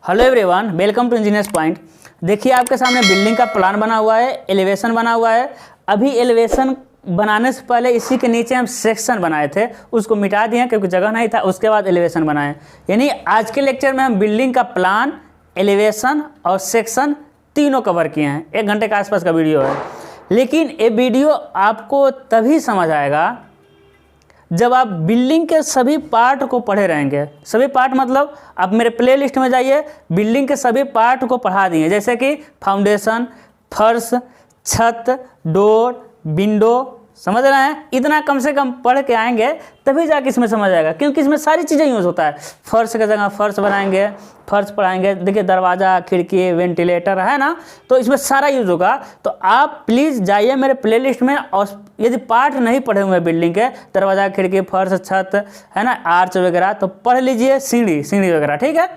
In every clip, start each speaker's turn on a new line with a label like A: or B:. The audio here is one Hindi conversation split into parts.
A: Hello everyone, welcome to engineers point. देखिए आपके सामने बिल्डिंग का प्लान बना हुआ है, एलिवेशन बना हुआ है। अभी एलिवेशन बनाने से पहले इसी के नीचे हम सेक्शन बनाए थे, उसको मिटा दिए क्योंकि जगह नहीं था। उसके बाद एलिवेशन बनाए। यानी आज के लेक्चर में हम बिल्डिंग का प्लान, एलिवेशन और सेक्शन तीनों कवर किए हैं। 1 घंटे के आसपास का वीडियो है, लेकिन ये वीडियो आपको तभी समझ आएगा जब आप बिल्डिंग के सभी पार्ट को पढ़े रहेंगे। सभी पार्ट मतलब आप मेरे प्लेलिस्ट में जाइए, बिल्डिंग के सभी पार्ट को पढ़ा दिए, जैसे कि फाउंडेशन, फर्श, छत, डोर, विंडो। समझ रहे हैं? इतना कम से कम पढ़ के आएंगे तभी जाके इसमें समझ आएगा, क्योंकि इसमें सारी चीज़ें यूज़ होता है। फर्श की जगह फर्श बनाएंगे, फर्श पढ़ाएंगे। देखिए दरवाज़ा, खिड़की, वेंटिलेटर है ना, तो इसमें सारा यूज़ होगा। तो आप प्लीज़ जाइए मेरे प्लेलिस्ट में, और यदि पार्ट नहीं पढ़े हुए हैं बिल्डिंग के, दरवाज़ा, खिड़की, फर्श, छत है ना, आर्च वगैरह, तो पढ़ लीजिए। सीढ़ी वगैरह, ठीक है,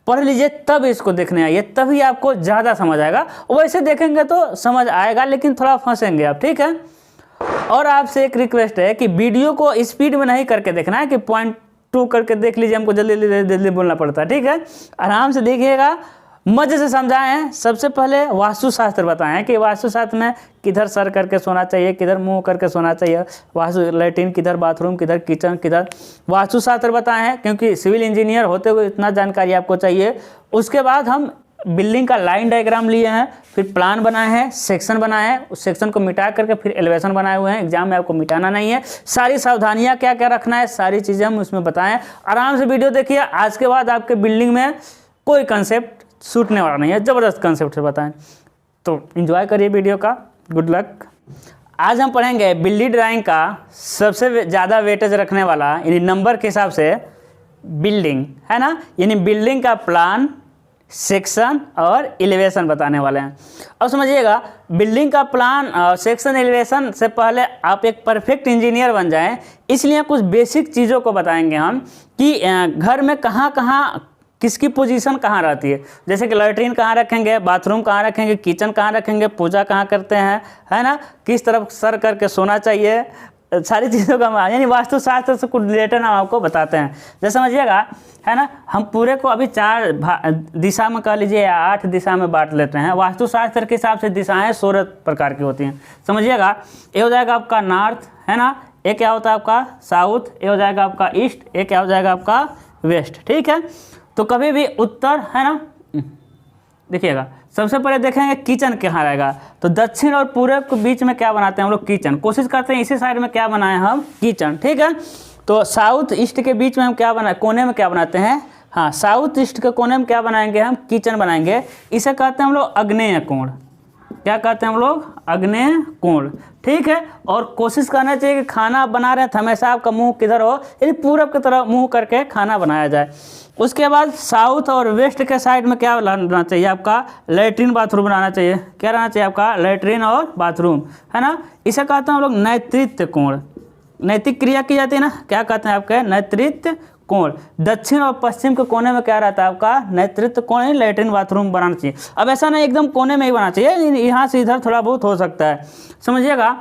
A: पढ़ लीजिए, तब इसको देखने आइए, तभी आपको ज़्यादा समझ आएगा। वैसे देखेंगे तो समझ आएगा, लेकिन थोड़ा फंसेंगे आप, ठीक है। और आपसे एक रिक्वेस्ट है कि वीडियो को स्पीड में नहीं करके देखना है कि 0.2 करके देख लीजिए, हमको जल्दी जल्दी बोलना पड़ता है, ठीक है। आराम से देखिएगा, मजे से समझाएं। सबसे पहले वास्तुशास्त्र बताएं कि वास्तुशास्त्र में किधर सर करके सोना चाहिए, किधर मुंह करके सोना चाहिए, वास्तु लैट्रिन किधर, बाथरूम किधर, किचन किधर, वास्तुशास्त्र बताएं, क्योंकि सिविल इंजीनियर होते हुए इतना जानकारी आपको चाहिए। उसके बाद हम बिल्डिंग का लाइन डायग्राम लिए हैं, फिर प्लान बनाए हैं, सेक्शन बनाए हैं, उस सेक्शन को मिटा करके फिर एलिवेशन बनाए हुए हैं। एग्जाम में आपको मिटाना नहीं है। सारी सावधानियां क्या क्या रखना है, सारी चीज़ें हम उसमें बताएं। आराम से वीडियो देखिए। आज के बाद आपके बिल्डिंग में कोई कंसेप्ट छूटने वाला नहीं है, ज़बरदस्त कंसेप्ट से बताएं। तो एंजॉय करिए वीडियो का। Good luck. आज हम पढ़ेंगे बिल्डिंग ड्राइंग का सबसे ज़्यादा वेटेज रखने वाला, यानी नंबर के हिसाब से बिल्डिंग है ना, यानी बिल्डिंग का प्लान, सेक्शन और एलिवेशन बताने वाले हैं। अब समझिएगा, बिल्डिंग का प्लान और सेक्शन, एलिवेशन से पहले आप एक परफेक्ट इंजीनियर बन जाएं, इसलिए कुछ बेसिक चीज़ों को बताएंगे हम कि घर में कहाँ कहाँ किसकी पोजीशन कहाँ रहती है। जैसे कि लैट्रिन कहाँ रखेंगे, बाथरूम कहाँ रखेंगे, किचन कहाँ रखेंगे, पूजा कहाँ करते हैं, है ना, किस तरफ सर करके सोना चाहिए, सारी चीज़ों का यानी वास्तुशास्त्र से कुछ रिलेटेड हम आपको बताते हैं। जैसे समझिएगा, है ना, हम पूरे को अभी 4 दिशा में कह लीजिए या 8 दिशा में बांट लेते हैं। वास्तुशास्त्र के हिसाब से दिशाएं 16 प्रकार की होती हैं। समझिएगा, ये हो जाएगा आपका नॉर्थ, है ना, एक क्या होता है आपका साउथ, ये हो जाएगा आपका ईस्ट, एक क्या हो जाएगा आपका वेस्ट, ठीक है। तो कभी भी उत्तर, है ना, देखिएगा, सबसे पहले देखेंगे किचन कहाँ रहेगा। तो दक्षिण और पूरब के बीच में क्या बनाते हैं हम लोग, किचन। कोशिश करते हैं इसी साइड में क्या बनाए हम, किचन, ठीक है। तो साउथ ईस्ट के बीच में हम क्या बनाए, कोने में क्या बनाते हैं, हाँ, साउथ ईस्ट के कोने में क्या बनाएंगे हम, किचन बनाएंगे। इसे कहते हैं हम लोग आग्नेय कोण। क्या कहते हैं हम लोग, आग्नेय कोण, ठीक है। और कोशिश करना चाहिए कि खाना बना रहे हैं तो हमेशा आपका मुंह किधर हो, यानी पूरब की तरफ मुंह करके खाना बनाया जाए। उसके बाद साउथ और वेस्ट के साइड में क्या रहना चाहिए आपका, लैट्रिन बाथरूम रहना चाहिए। क्या रहना चाहिए आपका, लैट्रिन और बाथरूम, है ना। इसे कहते हैं हम लोग नैतृत्य कोण। नैतिक क्रिया की जाती है ना, क्या कहते हैं आपके, नैतृत्य कोण। दक्षिण और पश्चिम के कोने में क्या रहता है आपका, नैतृत्य कोण, लैट्रिन बाथरूम बनाना चाहिए। अब ऐसा नहीं एकदम कोने में ही बनाना चाहिए, यहाँ से इधर थोड़ा बहुत हो सकता है। समझिएगा,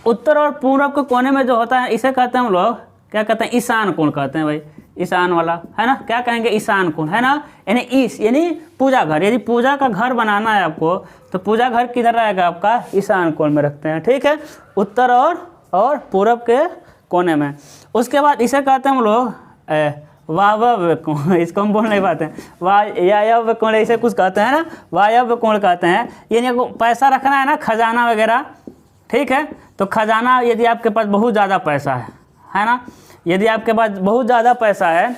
A: उत्तर और पूर्व के कोने में जो होता है इसे कहते हैं हम लोग, क्या कहते हैं, ईशान कोण कहते हैं भाई, ईशान वाला, है ना। क्या कहेंगे, ईशान कोण, है ना, यानी ईश यानी पूजा घर। यदि पूजा का घर बनाना है आपको तो पूजा घर किधर रहेगा आपका, ईशान कोण में रखते हैं, ठीक है, उत्तर और पूरब के कोने में। उसके बाद इसे कहते हैं हम लोग वायव्य कोण। इसको हम बोल नहीं पाते हैं, वायव्य कोण इसे कुछ कहते हैं ना, वायव्य कोण कहते हैं। यानी पैसा रखना है ना, खजाना वगैरह, ठीक है। तो खजाना, यदि आपके पास बहुत ज़्यादा पैसा है ना, यदि आपके पास बहुत ज़्यादा पैसा है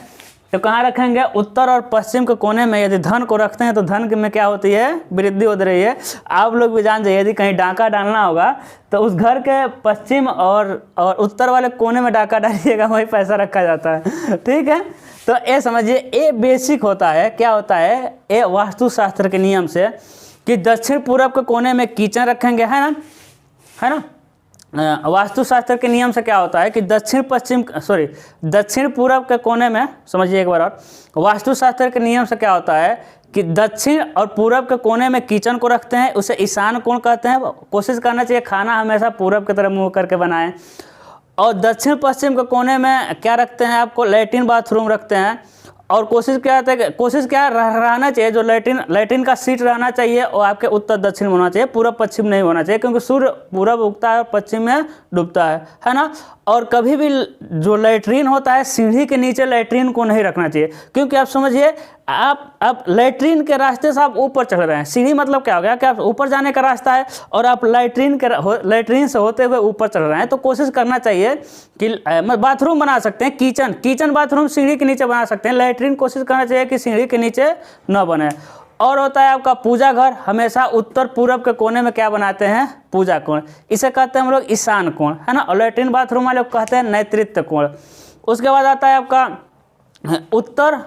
A: तो कहाँ रखेंगे, उत्तर और पश्चिम के कोने में। यदि धन को रखते हैं तो धन में क्या होती है, वृद्धि हो रही है। आप लोग भी जान जाइए, यदि कहीं डाका डालना होगा तो उस घर के पश्चिम और उत्तर वाले कोने में डाका डालिएगा, वही पैसा रखा जाता है, ठीक है। तो ये समझिए, ये बेसिक होता है। क्या होता है, ये वास्तुशास्त्र के नियम से कि दक्षिण पूरब के कोने में किचन रखेंगे, है ना। वास्तुशास्त्र के नियम से क्या होता है कि दक्षिण पूरब के कोने में, समझिए एक बार और, वास्तुशास्त्र के नियम से क्या होता है कि दक्षिण और पूरब के कोने में किचन को रखते हैं, उसे ईशान कोण कहते हैं। कोशिश करना चाहिए खाना हमेशा पूरब की तरफ मुंह करके बनाएं। और दक्षिण पश्चिम के कोने में क्या रखते हैं आपको, लैट्रिन बाथरूम रखते हैं। और कोशिश क्या है कि कोशिश क्या रहना चाहिए, जो लैट्रिन का सीट रहना चाहिए और आपके उत्तर दक्षिण में होना चाहिए, पूरब पश्चिम नहीं होना चाहिए, क्योंकि सूर्य पूरब उगता है और पश्चिम में डूबता है ना। और कभी भी जो लैट्रिन होता है सीढ़ी के नीचे लैट्रिन को नहीं रखना चाहिए, क्योंकि आप समझिए आप लैट्रिन के रास्ते से आप ऊपर चढ़ रहे हैं। सीढ़ी मतलब क्या हो गया कि आप ऊपर जाने का रास्ता है और आप लैट्रिन से होते हुए ऊपर चढ़ रहे हैं। तो कोशिश करना चाहिए कि बाथरूम बना सकते हैं, किचन बाथरूम सीढ़ी के नीचे बना सकते हैं, लैट्रिन कोशिश करना चाहिए कि सीढ़ी के नीचे न बने। और होता है आपका पूजा घर, हमेशा उत्तर पूरब के कोने में क्या बनाते हैं, पूजा कोण, इसे कहते हैं हम लोग ईशान कोण, है ना। और लैट्रिन बाथरूम वाले कहते हैं नैतृत्य कोण। उसके बाद आता है आपका उत्तर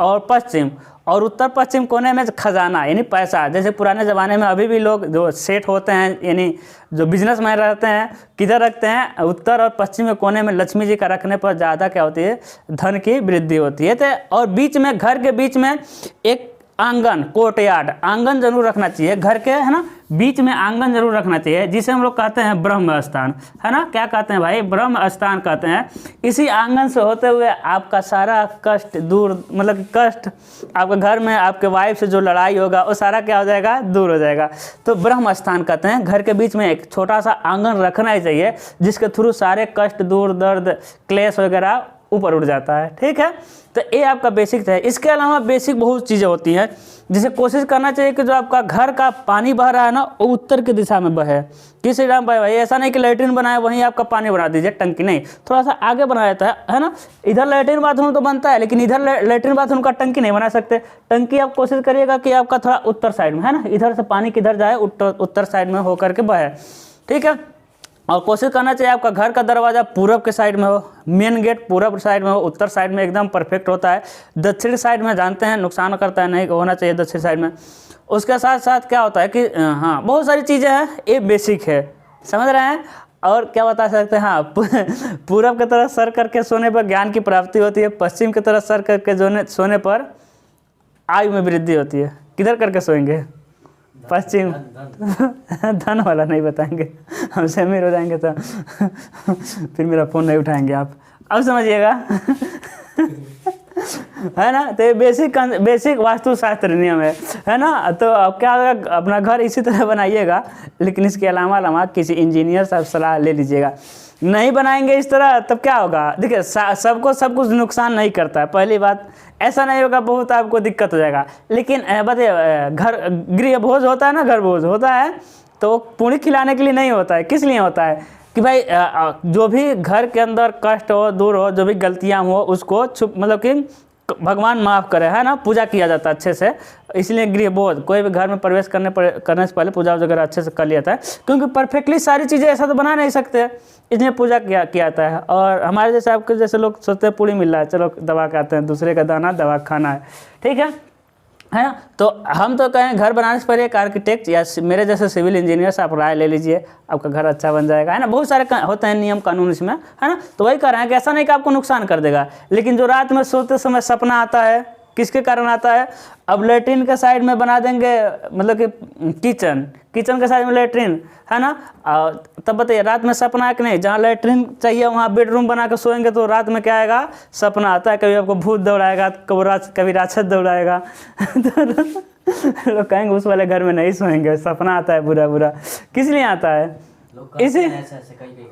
A: और पश्चिम, और उत्तर पश्चिम कोने में खजाना यानी पैसा। जैसे पुराने ज़माने में अभी भी लोग जो सेठ होते हैं यानी जो बिजनेसमैन रहते हैं किधर रखते हैं, उत्तर और पश्चिम के कोने में लक्ष्मी जी का रखने पर ज़्यादा क्या होती है, धन की वृद्धि होती है। तो और बीच में, घर के बीच में एक आंगन, कोर्टयार्ड, आंगन जरूर रखना चाहिए घर के, है ना। बीच में आंगन जरूर रखना चाहिए, जिसे हम लोग कहते हैं ब्रह्म स्थान, है ना। क्या कहते हैं भाई, ब्रह्म स्थान कहते हैं। इसी आंगन से होते हुए आपका सारा कष्ट दूर, मतलब कि कष्ट आपके घर में आपके वाइफ से जो लड़ाई होगा वो सारा क्या हो जाएगा, दूर हो जाएगा। तो ब्रह्म स्थान कहते हैं। घर के बीच में एक छोटा सा आंगन रखना ही चाहिए, जिसके थ्रू सारे कष्ट दूर, दर्द, क्लेश वगैरह ऊपर उठ जाता है। ठीक है, तो ये आपका बेसिक है। इसके अलावा बेसिक बहुत चीज़ें होती हैं, जिसे कोशिश करना चाहिए कि जो आपका घर का पानी बह रहा है ना, वो उत्तर की दिशा में बहे। किस दिशा में बहे भाई, ऐसा नहीं कि लैट्रिन बनाए वहीं आपका पानी बना दीजिए, टंकी नहीं, थोड़ा सा आगे बनाया जाता है ना। इधर लैट्रिन बाथरूम तो बनता है, लेकिन इधर लैट्रिन बाथरूम का टंकी नहीं बना सकते। टंकी आप कोशिश करिएगा कि आपका थोड़ा उत्तर साइड में, है ना, इधर से पानी किधर जाए, उत्तर साइड में होकर के बहे। ठीक है, और कोशिश करना चाहिए आपका घर का दरवाज़ा पूरब के साइड में हो, मेन गेट पूरब साइड में हो, उत्तर साइड में एकदम परफेक्ट होता है। दक्षिण साइड में जानते हैं नुकसान करता है, नहीं होना चाहिए दक्षिण साइड में। उसके साथ साथ क्या होता है कि हाँ, बहुत सारी चीज़ें हैं, ये बेसिक है, समझ रहे हैं। और क्या बता सकते हैं, हाँ, पूरब की तरफ सर करके सोने पर ज्ञान की प्राप्ति होती है, पश्चिम की तरफ सर करके सोने पर आयु में वृद्धि होती है। किधर करके सोएंगे, पश्चिम। धन वाला नहीं बताएंगे, हमसे अमीर हो जाएंगे तो फिर मेरा फ़ोन नहीं उठाएंगे आप, अब समझिएगा। है ना। तो ये बेसिक वास्तुशास्त्र नियम है ना। तो अब क्या होगा, अपना घर इसी तरह बनाइएगा, लेकिन इसके अलावा किसी इंजीनियर से सलाह ले लीजिएगा। नहीं बनाएंगे इस तरह तब क्या होगा, देखिए सबको सब कुछ नुकसान नहीं करता है, पहली बात ऐसा नहीं होगा, बहुत आपको दिक्कत हो जाएगा। लेकिन बताइए, घर गृह भोज होता है ना, घर भोज होता है तो पूरी खिलाने के लिए नहीं होता है, किस लिए होता है कि भाई जो भी घर के अंदर कष्ट हो, दूर हो, जो भी गलतियाँ हो उसको मतलब कि भगवान माफ़ करे, है ना, पूजा किया जाता है अच्छे से। इसलिए गृह भोज, कोई भी घर में प्रवेश करने से पहले पूजा वगैरह अच्छे से कर लिया जाता है, क्योंकि परफेक्टली सारी चीज़ें ऐसा तो बना नहीं सकते, इसलिए पूजा किया जाता है। और हमारे जैसे आपके जैसे लोग सोचते हैं पूरी मिल रहा है, चलो दवा खाते हैं, दूसरे का दाना दवा खाना है, ठीक है ना। तो हम तो कहें घर बनाने से पहले एक आर्किटेक्ट या मेरे जैसे सिविल इंजीनियर से आप राय ले लीजिए, आपका घर अच्छा बन जाएगा, है ना। बहुत सारे होते हैं नियम कानून इसमें, है ना। तो वही कह रहे हैं कि ऐसा नहीं कि आपको नुकसान कर देगा, लेकिन जो रात में सोते समय सपना आता है, किसके कारण आता है, अब लैट्रिन के साइड में बना देंगे, मतलब कि किचन के साइड में लैट्रिन, है ना। तब बताइए रात में सपना है कि नहीं, जहाँ लैट्रिन चाहिए वहाँ बेडरूम बना के सोएंगे तो रात में क्या आएगा, सपना आता है। कभी आपको भूत दौड़ाएगा, कभी राक्षस दौड़ाएगा। तो लोग कहेंगे उस वाले घर में नहीं सोएंगे, सपना आता है बुरा। किस लिए आता है, इसी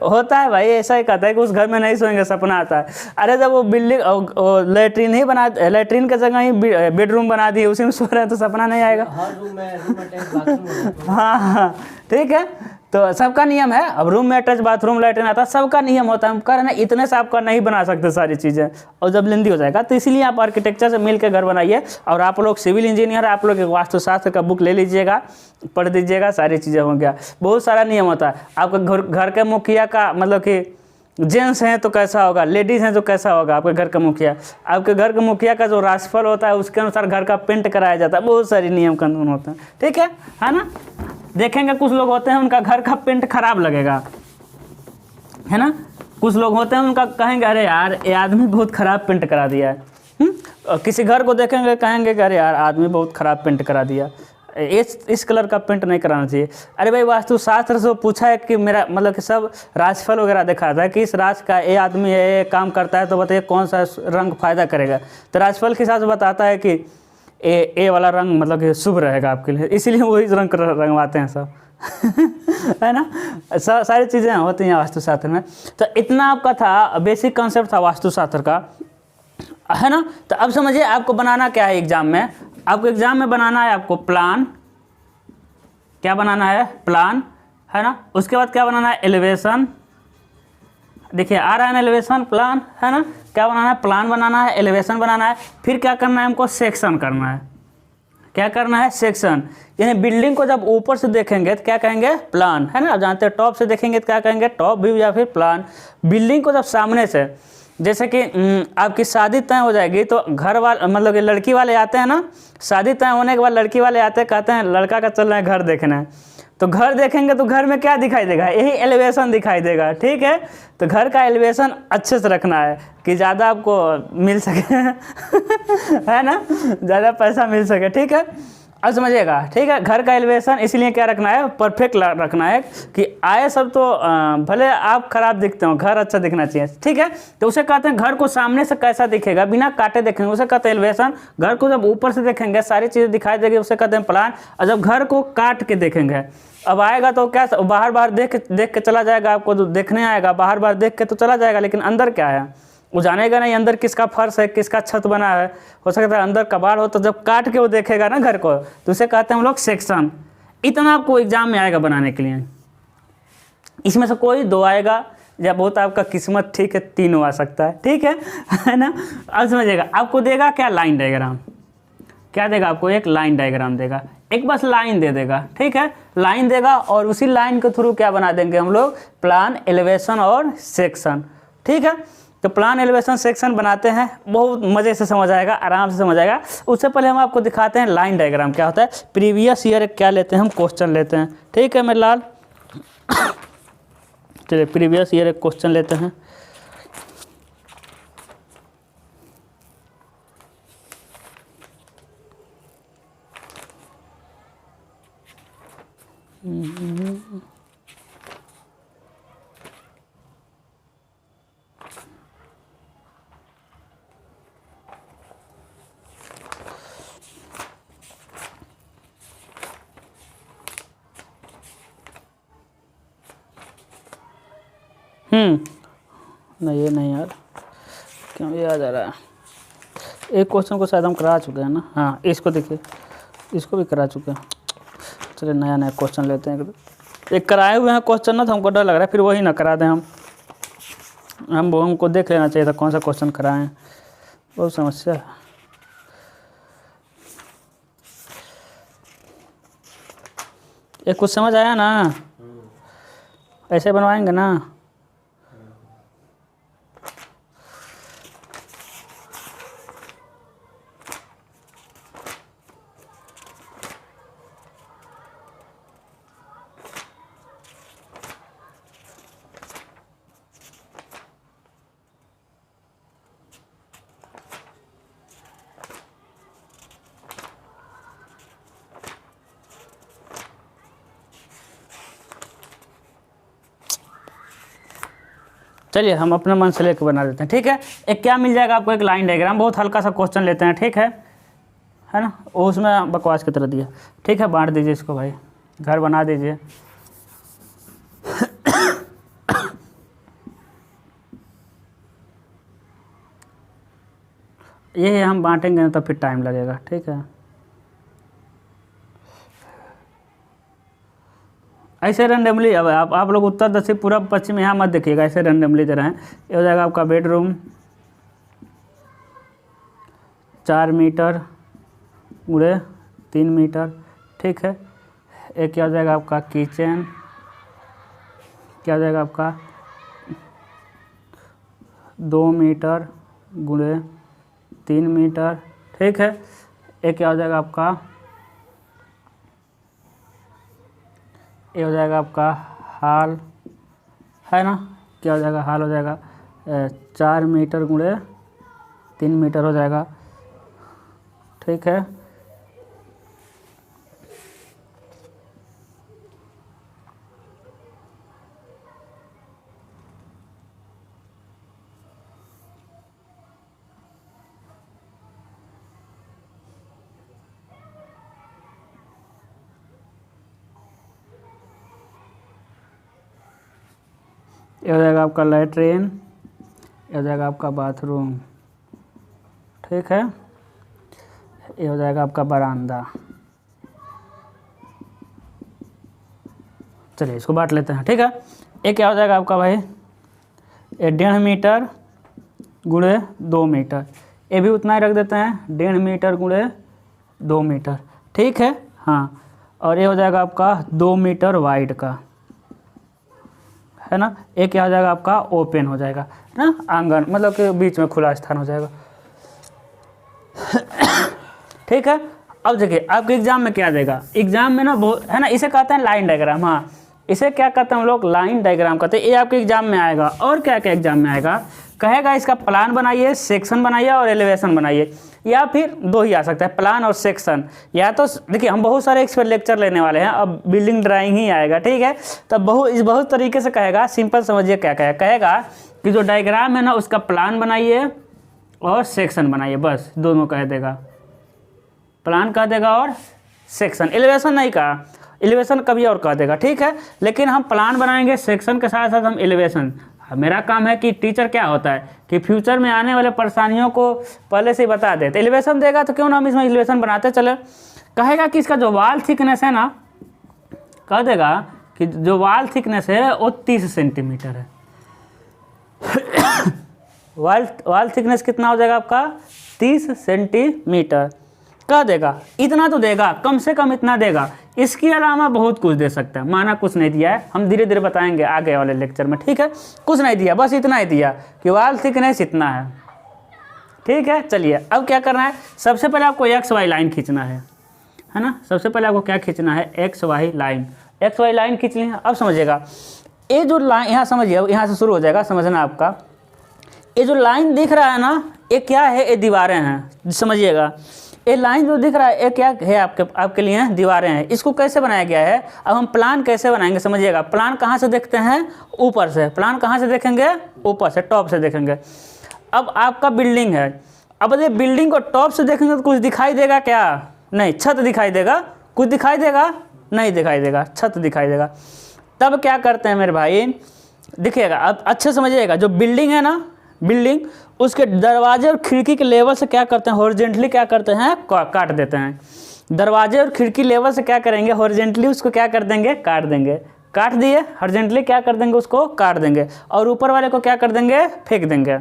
A: होता है भाई, ऐसा ही कहता है कि उस घर में नहीं सोएंगे, सपना आता है। अरे जब वो बिल्डिंग लैट्रिन ही बना, लैट्रिन की जगह ही बेडरूम बना दिए, उसी में सो रहे हैं तो सपना नहीं आएगा।
B: हर रूम में अटैच बाथरूम
A: हाँ, ठीक है। तो सबका नियम है, अब रूम में अटैच बाथरूम लैट्रिन आता है, सबका नियम होता है। हम कह रहे हैं ना, इतने से आपका नहीं बना सकते सारी चीज़ें, और जब लेंदी हो जाएगा तो इसीलिए आप आर्किटेक्चर से मिल के घर बनाइए। और आप लोग सिविल इंजीनियर, आप लोग एक वास्तुशास्त्र का बुक ले लीजिएगा, पढ़ दीजिएगा, सारी चीज़ें हो गया। बहुत सारा नियम होता है। आपके घर के मुखिया का मतलब कि जेंट्स हैं तो कैसा होगा, लेडीज़ हैं तो कैसा होगा आपके घर का मुखिया, आपके घर के मुखिया का जो राशिफल होता है उसके अनुसार घर का पेंट कराया जाता है। बहुत सारे नियम कानून होते हैं, ठीक है ना। देखेंगे कुछ लोग होते हैं उनका घर का पेंट खराब लगेगा, है ना। कुछ लोग होते हैं उनका कहेंगे अरे यार ये आदमी बहुत ख़राब पेंट करा दिया है। और किसी घर को देखेंगे कहेंगे कि अरे यार आदमी बहुत ख़राब पेंट करा दिया, इस कलर का पेंट नहीं कराना चाहिए। अरे भाई वास्तुशास्त्र से पूछा है कि मेरा मतलब कि सब राशिफल वगैरह दिखाता है कि इस राशि का ये आदमी ये काम करता है, तो बताइए कौन सा रंग फायदा करेगा। तो राशिफल के हिसाब से बताता है कि ए वाला रंग मतलब कि शुभ रहेगा आपके लिए, इसीलिए वही रंग रंगवाते हैं सब है ना। सारी चीज़ें होती हैं वास्तुशास्त्र में। तो इतना आपका था, बेसिक कॉन्सेप्ट था वास्तुशास्त्र का, है ना। तो अब समझिए आपको बनाना क्या है एग्जाम में। आपको एग्जाम में बनाना है आपको प्लान, क्या बनाना है, प्लान, है ना। उसके बाद क्या बनाना है, एलिवेशन। देखिए आ रहा है ना एलिवेशन प्लान, है ना। क्या बनाना है, प्लान बनाना है, एलिवेशन बनाना है। फिर क्या करना है हमको, सेक्शन करना है। क्या करना है, सेक्शन। यानी बिल्डिंग को जब ऊपर से देखेंगे तो क्या कहेंगे, प्लान, है ना। आप जानते हैं टॉप से देखेंगे तो क्या कहेंगे, टॉप व्यू या फिर प्लान। बिल्डिंग को जब सामने से, जैसे कि आपकी शादी तय हो जाएगी तो घर वाले मतलब कि लड़की वाले आते हैं ना, शादी तय होने के बाद लड़की वाले आते हैं, कहते हैं लड़का का चल रहा है घर देखना है। तो घर देखेंगे तो घर में क्या दिखाई देगा, यही एलिवेशन दिखाई देगा, ठीक है। तो घर का एलिवेशन अच्छे से रखना है कि ज़्यादा आपको मिल सके है ना, ज़्यादा पैसा मिल सके, ठीक है। अब समझिएगा, ठीक है। घर का एलिवेशन इसलिए क्या रखना है, परफेक्ट रखना है कि आए सब तो भले आप खराब दिखते हो, घर अच्छा दिखना चाहिए, ठीक है। तो उसे कहते हैं घर को सामने से कैसा दिखेगा, बिना काटे देखेंगे, उसे कहते हैं एलिवेशन। घर को जब ऊपर से देखेंगे सारी चीज़ें दिखाई देगी, उसे कहते हैं प्लान। और जब घर को काट के देखेंगे, अब आएगा तो क्या, बाहर देख के चला जाएगा, आपको तो देखने आएगा, बाहर देख के तो चला जाएगा, लेकिन अंदर क्या है वो जानेगा नहीं, अंदर किसका फर्श है, किसका छत बना है, हो सकता है अंदर कबाड़ हो। तो जब काट के वो देखेगा ना घर को, तो उसे कहते हैं हम लोग सेक्शन। इतना आपको एग्जाम में आएगा बनाने के लिए। इसमें से कोई दो आएगा या बहुत आपका किस्मत ठीक है, तीनों आ सकता है, ठीक है ना। अब समझिएगा, आपको देगा क्या, लाइन डायग्राम। क्या देगा आपको, एक लाइन डायग्राम देगा, एक बस लाइन दे देगा, ठीक है। लाइन देगा और उसी लाइन के थ्रू क्या बना देंगे हम लोग, प्लान, एलिवेशन और सेक्शन, ठीक है। तो प्लान, एलिवेशन, सेक्शन बनाते हैं, बहुत मज़े से समझ आएगा, आराम से समझ आएगा। उससे पहले हम आपको दिखाते हैं लाइन डायग्राम क्या होता है। प्रीवियस ईयर क्या लेते हैं हम, क्वेश्चन लेते हैं, ठीक है मेरे लाल। चलिए प्रीवियस ईयर एक क्वेश्चन लेते हैं। नहीं ये नहीं यार, क्यों याद आ रहा है। एक क्वेश्चन को शायद हम करा चुके हैं ना, हाँ इसको देखिए, इसको भी करा चुके हैं। चलिए नया क्वेश्चन लेते हैं। एक कराए हुए हैं क्वेश्चन ना, तो हमको डर लग रहा है फिर वही ना करा दें हमको देख लेना चाहिए था कौन सा क्वेश्चन कराएं, बहुत समस्या है। ये कुछ समझ आया ना, ऐसे बनवाएंगे ना। चलिए हम अपने मन से लेकर बना देते हैं, ठीक है। एक क्या मिल जाएगा आपको, एक लाइन डायग्राम, बहुत हल्का सा क्वेश्चन लेते हैं, ठीक है ना। वो उसमें बकवास की तरह दिया, ठीक है। बांट दीजिए इसको भाई, घर बना दीजिए। ये हम बांटेंगे ना तो फिर टाइम लगेगा, ठीक है। ऐसे रैंडमली, अब आप लोग उत्तर दक्षिण पूर्व पश्चिम यहाँ मत देखिएगा, ऐसे रैंडमली दे रहे हैं। ये हो जाएगा आपका बेडरूम 4 मीटर गुणे 3 मीटर, ठीक है। एक क्या हो जाएगा आपका किचन, क्या हो जाएगा आपका 2 मीटर गुणे 3 मीटर, ठीक है। एक क्या हो जाएगा आपका, ये हो जाएगा आपका हाल, है ना। क्या हो जाएगा, हाल हो जाएगा 4 मीटर गुणे 3 मीटर हो जाएगा, ठीक है। ये हो जाएगा आपका लैट्रिन, ये हो जाएगा आपका बाथरूम, ठीक है। ये हो जाएगा आपका बरामदा। चलिए इसको बांट लेते हैं, ठीक है। ये क्या हो जाएगा आपका भाई, ये 1.5 मीटर गुणे 2 मीटर, ये भी उतना ही रख देते हैं, 1.5 मीटर गुणे 2 मीटर, ठीक है। हाँ, और ये हो जाएगा आपका 2 मीटर वाइड का, है ना। ये क्या हो जाएगा आपका, ओपन हो जाएगा ना, आंगन मतलब कि बीच में खुला स्थान हो जाएगा, ठीक है। अब देखिए आपके एग्जाम में क्या देगा, एग्जाम में ना बहुत है ना, इसे कहते हैं लाइन डायग्राम। हाँ, इसे क्या कहते हैं हम लोग, लाइन डायग्राम कहते हैं। ये आपके एग्जाम में आएगा। और क्या क्या एग्जाम में आएगा, कहेगा इसका प्लान बनाइए, सेक्शन बनाइए और एलिवेशन बनाइए, या फिर दो ही आ सकता है, प्लान और सेक्शन। या तो देखिए हम बहुत सारे इस पर लेक्चर लेने वाले हैं, अब बिल्डिंग ड्राइंग ही आएगा, ठीक है। तब बहुत तरीके से कहेगा, सिंपल समझिए क्या कहेगा कि जो डायग्राम है ना उसका प्लान बनाइए और सेक्शन बनाइए, बस दोनों कह देगा, प्लान कह देगा और सेक्शन। एलिवेशन नहीं कहा, एलिवेशन कभी और कह देगा, ठीक है। लेकिन हम प्लान बनाएंगे, सेक्शन के साथ साथ हम एलिवेशन। मेरा काम है कि टीचर क्या होता है कि फ्यूचर में आने वाले परेशानियों को पहले से ही बता देते। एलिवेशन देगा तो क्यों ना हम इसमें एलिवेशन बनाते चले। कहेगा कि इसका जो वॉल थिकनेस है ना, कह देगा कि जो वॉल थिकनेस है वो 30 सेंटीमीटर है। वॉल थिकनेस कितना हो जाएगा आपका, 30 सेंटीमीटर कह देगा। इतना तो देगा, कम से कम इतना देगा, इसके अलावा बहुत कुछ दे सकता है। माना कुछ नहीं दिया है, हम धीरे धीरे बताएंगे आगे वाले लेक्चर में, ठीक है। कुछ नहीं दिया, बस इतना ही दिया कि वॉल थिकनेस इतना है, ठीक है। चलिए अब क्या करना है, सबसे पहले आपको एक्स वाई लाइन खींचना है ना। सबसे पहले आपको क्या खींचना है, X Y line. X Y line खींच ली है। अब समझिएगा ये जो लाइन, यहाँ समझिए, यहाँ से शुरू हो जाएगा समझना आपका। ये जो लाइन दिख रहा है ना, ये क्या है, ये दीवारें हैं, समझिएगा। ये लाइन जो दिख रहा है ये क्या है, आपके लिए दीवारें हैं। इसको कैसे बनाया गया है, अब हम प्लान कैसे बनाएंगे समझिएगा। प्लान कहाँ से देखते हैं, ऊपर से। प्लान कहाँ से देखेंगे, ऊपर से, टॉप से देखेंगे। अब आपका बिल्डिंग है, अब ये बिल्डिंग को टॉप से देखेंगे तो कुछ दिखाई देगा क्या, नहीं, छत दिखाई देगा। कुछ दिखाई देगा, नहीं दिखाई देगा, छत दिखाई देगा। तब क्या करते हैं मेरे भाई, दिखेगा। अब अच्छे समझिएगा, जो बिल्डिंग है ना, बिल्डिंग, उसके दरवाजे और खिड़की के लेवल से क्या करते हैं, हॉरिजेंटली क्या करते हैं, काट देते हैं। दरवाजे और खिड़की लेवल से क्या करेंगे, हॉरिजेंटली उसको क्या कर देंगे, काट देंगे। काट दिए, हॉरिजेंटली क्या कर देंगे, उसको काट देंगे। और ऊपर वाले को क्या कर देंगे, फेंक देंगे।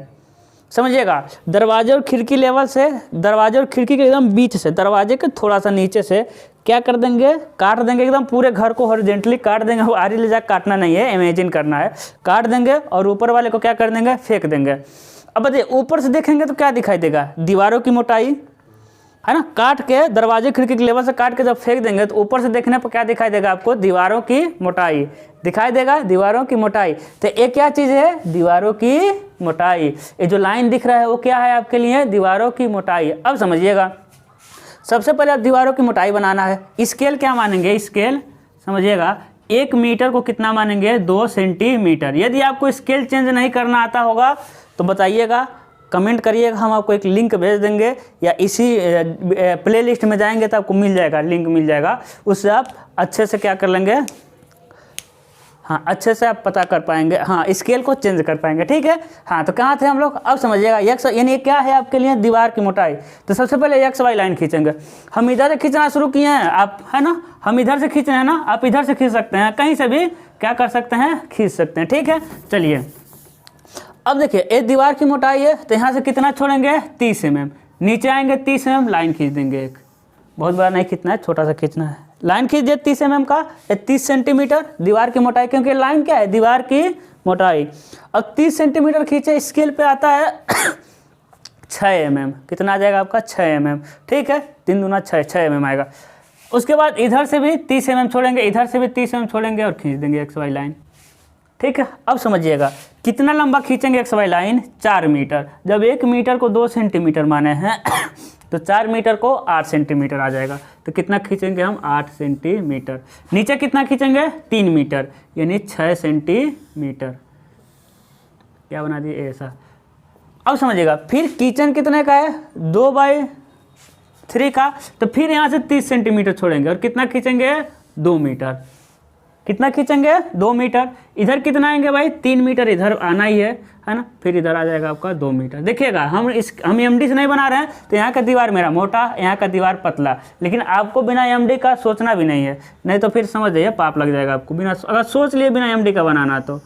A: समझिएगा, दरवाजे और खिड़की लेवल से, दरवाजे और खिड़की के एकदम बीच से, दरवाजे के थोड़ा सा नीचे से क्या कर देंगे, काट देंगे। एकदम पूरे घर को हॉरिजेंटली काट देंगे। वो आरी ले जा काटना नहीं है, इमेजिन करना है। काट देंगे और ऊपर वाले को क्या कर देंगे, फेंक देंगे। अब बताइए ऊपर से देखेंगे तो क्या दिखाई देगा, दीवारों की मोटाई, है ना। काट के दरवाजे खिड़की के लेवल से काट के जब फेंक देंगे तो ऊपर से देखने पर क्या दिखाई देगा आपको, दीवारों की मोटाई दिखाई देगा, दीवारों की मोटाई। तो ये क्या चीज़ है, दीवारों की मोटाई। ये जो लाइन दिख रहा है वो क्या है आपके लिए, दीवारों की मोटाई। अब समझिएगा, सबसे पहले आप दीवारों की मोटाई बनाना है। स्केल क्या मानेंगे, स्केल समझिएगा, 1 मीटर को कितना मानेंगे, 2 सेंटीमीटर। यदि आपको स्केल चेंज नहीं करना आता होगा तो बताइएगा, कमेंट करिएगा, हम आपको एक लिंक भेज देंगे, या इसी प्लेलिस्ट में जाएंगे तो आपको मिल जाएगा, लिंक मिल जाएगा। उससे आप अच्छे से क्या कर लेंगे, हाँ अच्छे से आप पता कर पाएंगे, हाँ स्केल को चेंज कर पाएंगे, ठीक है। हाँ तो कहाँ थे हम लोग, अब समझिएगा। एक्स यानी क्या है आपके लिए, दीवार की मोटाई। तो सबसे पहले एक्स वाई लाइन खींचेंगे। हम इधर से खींचना शुरू किए हैं आप, है ना, हम इधर से खींच रहे हैं ना, आप इधर से खींच सकते हैं, कहीं से भी क्या कर सकते हैं, खींच सकते हैं, ठीक है। चलिए अब देखिए, एक दीवार की मोटाई है तो यहाँ से कितना छोड़ेंगे, 30 mm। नीचे आएंगे 30 mm, लाइन खींच देंगे। एक बहुत बड़ा नहीं खींचना है, छोटा सा खींचना है। लाइन खींच दिए 30 mm का, 30 सेंटीमीटर दीवार की मोटाई, क्योंकि लाइन क्या है, दीवार की मोटाई। अब 30 सेंटीमीटर खींचे, स्केल पे आता है 6 mm। कितना आ जाएगा आपका, 6 mm, ठीक है। 3 दूना 6, 6 mm आएगा। उसके बाद इधर से भी 30 mm छोड़ेंगे, इधर से भी 30 mm छोड़ेंगे और खींच देंगे एक्स वाई लाइन, ठीक है। अब समझिएगा कितना लंबा खींचेंगे एक्स वाई लाइन, 4 मीटर। जब 1 मीटर को 2 सेंटीमीटर माने हैं तो 4 मीटर को 8 सेंटीमीटर आ जाएगा। तो कितना खींचेंगे हम, 8 सेंटीमीटर। नीचे कितना खींचेंगे, 3 मीटर, यानी 6 सेंटीमीटर। क्या बना दिए ऐसा। अब समझिएगा, फिर किचन कितने का है, 2/3 का। तो फिर यहाँ से 30 सेंटीमीटर छोड़ेंगे और कितना खींचेंगे, 2 मीटर, कितना खींचेंगे 2 मीटर। इधर कितना आएंगे भाई 3 मीटर, इधर आना ही है ना। फिर इधर आ जाएगा आपका 2 मीटर। देखिएगा हम एमडी से नहीं बना रहे हैं, तो यहाँ का दीवार मेरा मोटा, यहाँ का दीवार पतला, लेकिन आपको बिना एमडी का सोचना भी नहीं है, नहीं तो फिर समझ जाइए पाप लग जाएगा आपको। बिना अगर सोच लिए बिना एमडी का बनाना तो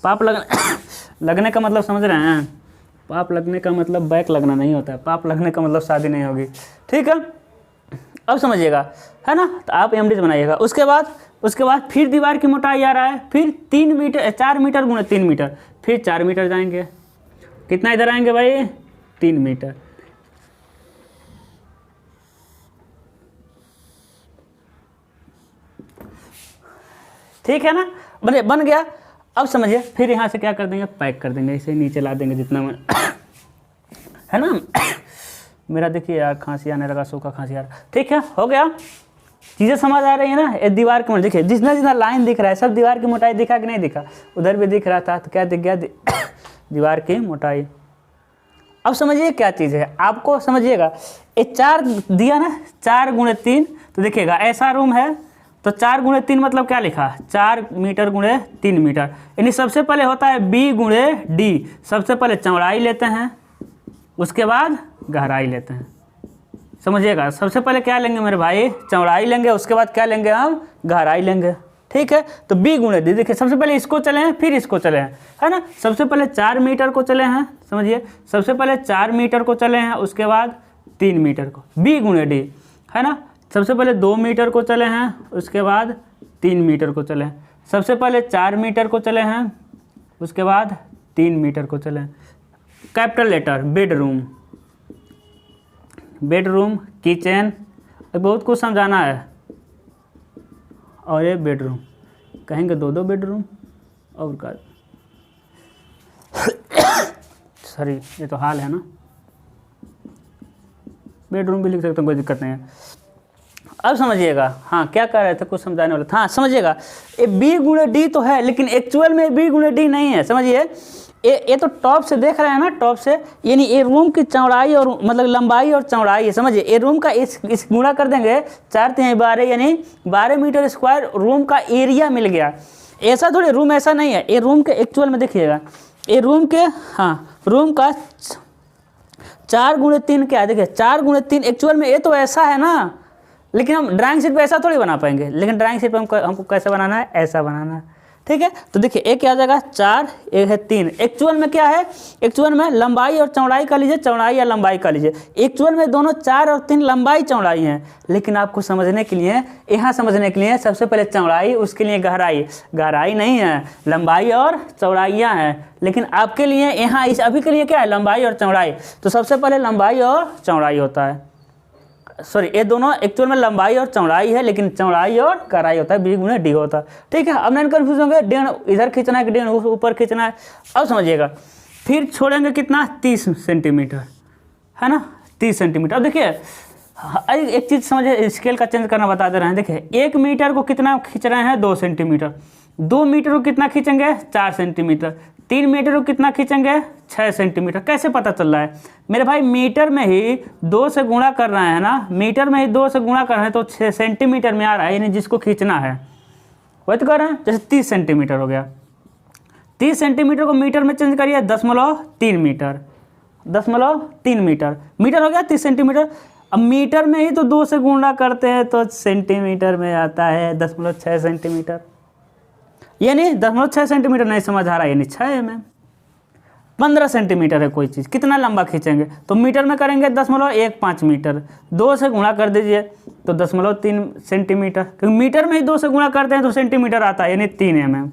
A: पाप लगने का मतलब समझ रहे हैं। पाप लगने का मतलब बैक लगना नहीं होता है, पाप लगने का मतलब शादी नहीं होगी। ठीक है, अब समझिएगा, है ना। तो आप एमडी से बनाइएगा। उसके बाद फिर दीवार की मोटाई आ रहा है, फिर 3 मीटर 4 मीटर गुणे 3 मीटर, फिर 4 मीटर जाएंगे। कितना इधर आएंगे भाई 3 मीटर। ठीक है ना, बन गया। अब समझिए, फिर यहाँ से क्या कर देंगे, पैक कर देंगे, इसे नीचे ला देंगे जितना में है ना। मेरा देखिए यार खांसी आने लगा, सूखा खांसी आ रहा। ठीक है, हो गया। चीज़ें समझ आ रही है ना। ये दीवार की मोटाई देखिए, जितना लाइन दिख रहा है सब दीवार की मोटाई दिखा कि नहीं दिखा। उधर भी दिख रहा था, तो क्या दिख गया दीवार की मोटाई। अब समझिए क्या चीज़ है, आपको समझिएगा। ये 4 दिया ना, 4 गुणे 3, तो देखिएगा ऐसा रूम है, तो 4 गुणे 3 मतलब क्या लिखा, 4 मीटर गुणे 3 मीटर। यानी सबसे पहले होता है बी गुणे डी। सबसे पहले चौड़ाई लेते हैं, उसके बाद गहराई लेते हैं। समझिएगा, सबसे पहले क्या लेंगे मेरे भाई, चौड़ाई लेंगे, उसके बाद क्या लेंगे हम, गहराई लेंगे। ठीक है, तो बी गुणे डी। देखिए सबसे पहले इसको चले हैं, फिर इसको चले हैं, है ना। सबसे पहले 4 मीटर को चले हैं, समझिए, सबसे पहले 4 मीटर को चले हैं, उसके बाद 3 मीटर को, बी गुणे डी, है ना। सबसे पहले 2 मीटर को चले हैं, उसके बाद 3 मीटर को चले हैं। सबसे पहले 4 मीटर को चले हैं, उसके बाद 3 मीटर को चले हैं। कैपिटल लेटर बेडरूम, किचन, बहुत कुछ समझाना है। और ये बेडरूम, कहेंगे 2 बेडरूम और का सॉरी ये तो हाल है ना, बेडरूम भी लिख सकते हैं, कोई दिक्कत नहीं है। अब समझिएगा, हाँ क्या कर रहे थे, कुछ समझाने वाला था। हाँ समझिएगा, ये बी गुणे डी तो है, लेकिन एक्चुअल में बी गुणे डी नहीं है। समझिए, ये तो टॉप से देख रहे हैं ना, टॉप से, यानी ये रूम की चौड़ाई और मतलब लंबाई और चौड़ाई है। समझिए, ये रूम का इस गुणा कर देंगे 4 3 12, यानी 12 मीटर स्क्वायर रूम का एरिया मिल गया। ऐसा थोड़ी, रूम ऐसा नहीं है, ये रूम के एक्चुअल में देखिएगा, ये रूम के, हाँ रूम का 4 गुणे 3 क्या है, देखिए 4 गुणे 3 एक्चुअल में ये तो ऐसा है ना, लेकिन हम ड्राइंग शीट पे ऐसा थोड़ी बना पाएंगे। लेकिन ड्राइंग शीट पे हमको कैसे बनाना है, ऐसा बनाना है। ठीक है, तो देखिए एक क्या आ जाएगा 4, एक है 3। एक्चुअल में क्या है, एक्चुअल में लंबाई और चौड़ाई का लीजिए, चौड़ाई या लंबाई का लीजिए। एक्चुअल में दोनों 4 और 3 लंबाई चौड़ाई हैं, लेकिन आपको समझने के लिए, यहाँ समझने के लिए सबसे पहले चौड़ाई, उसके लिए गहराई नहीं है, लंबाई और चौड़ाइयाँ हैं। लेकिन आपके लिए यहाँ इस अभी के लिए क्या है, लंबाई और चौड़ाई। तो सबसे पहले लंबाई और चौड़ाई होता है, सॉरी ये दोनों एक्चुअल में लंबाई और चौड़ाई है, लेकिन चौड़ाई और गहराई होता है, बी गुणे डी होता है। ठीक है, अब नहीं कन्फ्यूज होंगे, डेढ़ इधर खींचना है कि डेढ़ ऊपर खींचना है। अब समझिएगा, फिर छोड़ेंगे कितना, 30 सेंटीमीटर, है ना, 30 सेंटीमीटर। अब देखिए एक चीज़ समझिए, स्केल का चेंज करना बता दे रहे हैं। देखिए 1 मीटर को कितना खींच रहे हैं, 2 सेंटीमीटर। 2 मीटर को कितना खींचेंगे, 4 सेंटीमीटर। 3 मीटर को कितना खींचेंगे, 6 सेंटीमीटर। कैसे पता चल रहा है मेरे भाई, मीटर में ही 2 से गुणा कर रहे हैं ना, मीटर में ही 2 से गुणा कर रहे हैं, तो 6 सेंटीमीटर में आ रहा है, यानी जिसको खींचना है वही तो कर रहे हैं। जैसे 30 सेंटीमीटर हो गया, 30 सेंटीमीटर को मीटर में चेंज करिए, 0.3 मीटर, 0.3 मीटर, मीटर हो गया 30 सेंटीमीटर। अब मीटर में ही तो 2 से गुणा करते हैं, तो सेंटीमीटर में आता है 0.6 सेंटीमीटर, यानी 0.6 सेंटीमीटर नहीं समझ आ रहा है, यानी 6 mm। 15 सेंटीमीटर है कोई चीज़, कितना लंबा खींचेंगे, तो मीटर में करेंगे 0.15 मीटर, 2 से गुणा कर दीजिए तो 0.3 सेंटीमीटर, क्योंकि मीटर में ही 2 से गुणा करते हैं तो सेंटीमीटर आता है, यानी 3 mm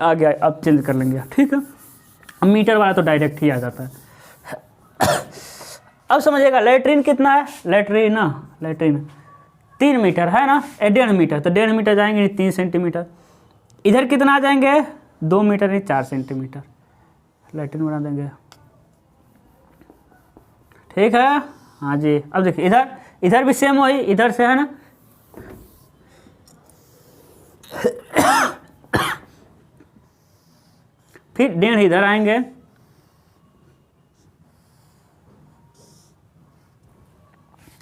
A: आ गया। अब चेंज कर लेंगे, ठीक है। अब मीटर वाला तो डायरेक्ट ही आ जाता है। अब समझिएगा लेटरिन कितना है, लेटरिन 3 मीटर है ना, 1.5 मीटर, तो 1.5 मीटर जाएंगे 3 सेंटीमीटर। इधर कितना आ जाएंगे, 2 मीटर नहीं 4 सेंटीमीटर, लैट्रिन बना देंगे। ठीक है, हाँ जी। अब देखिए इधर भी सेम वही, इधर से है ना, फिर 1.5 इधर आएंगे,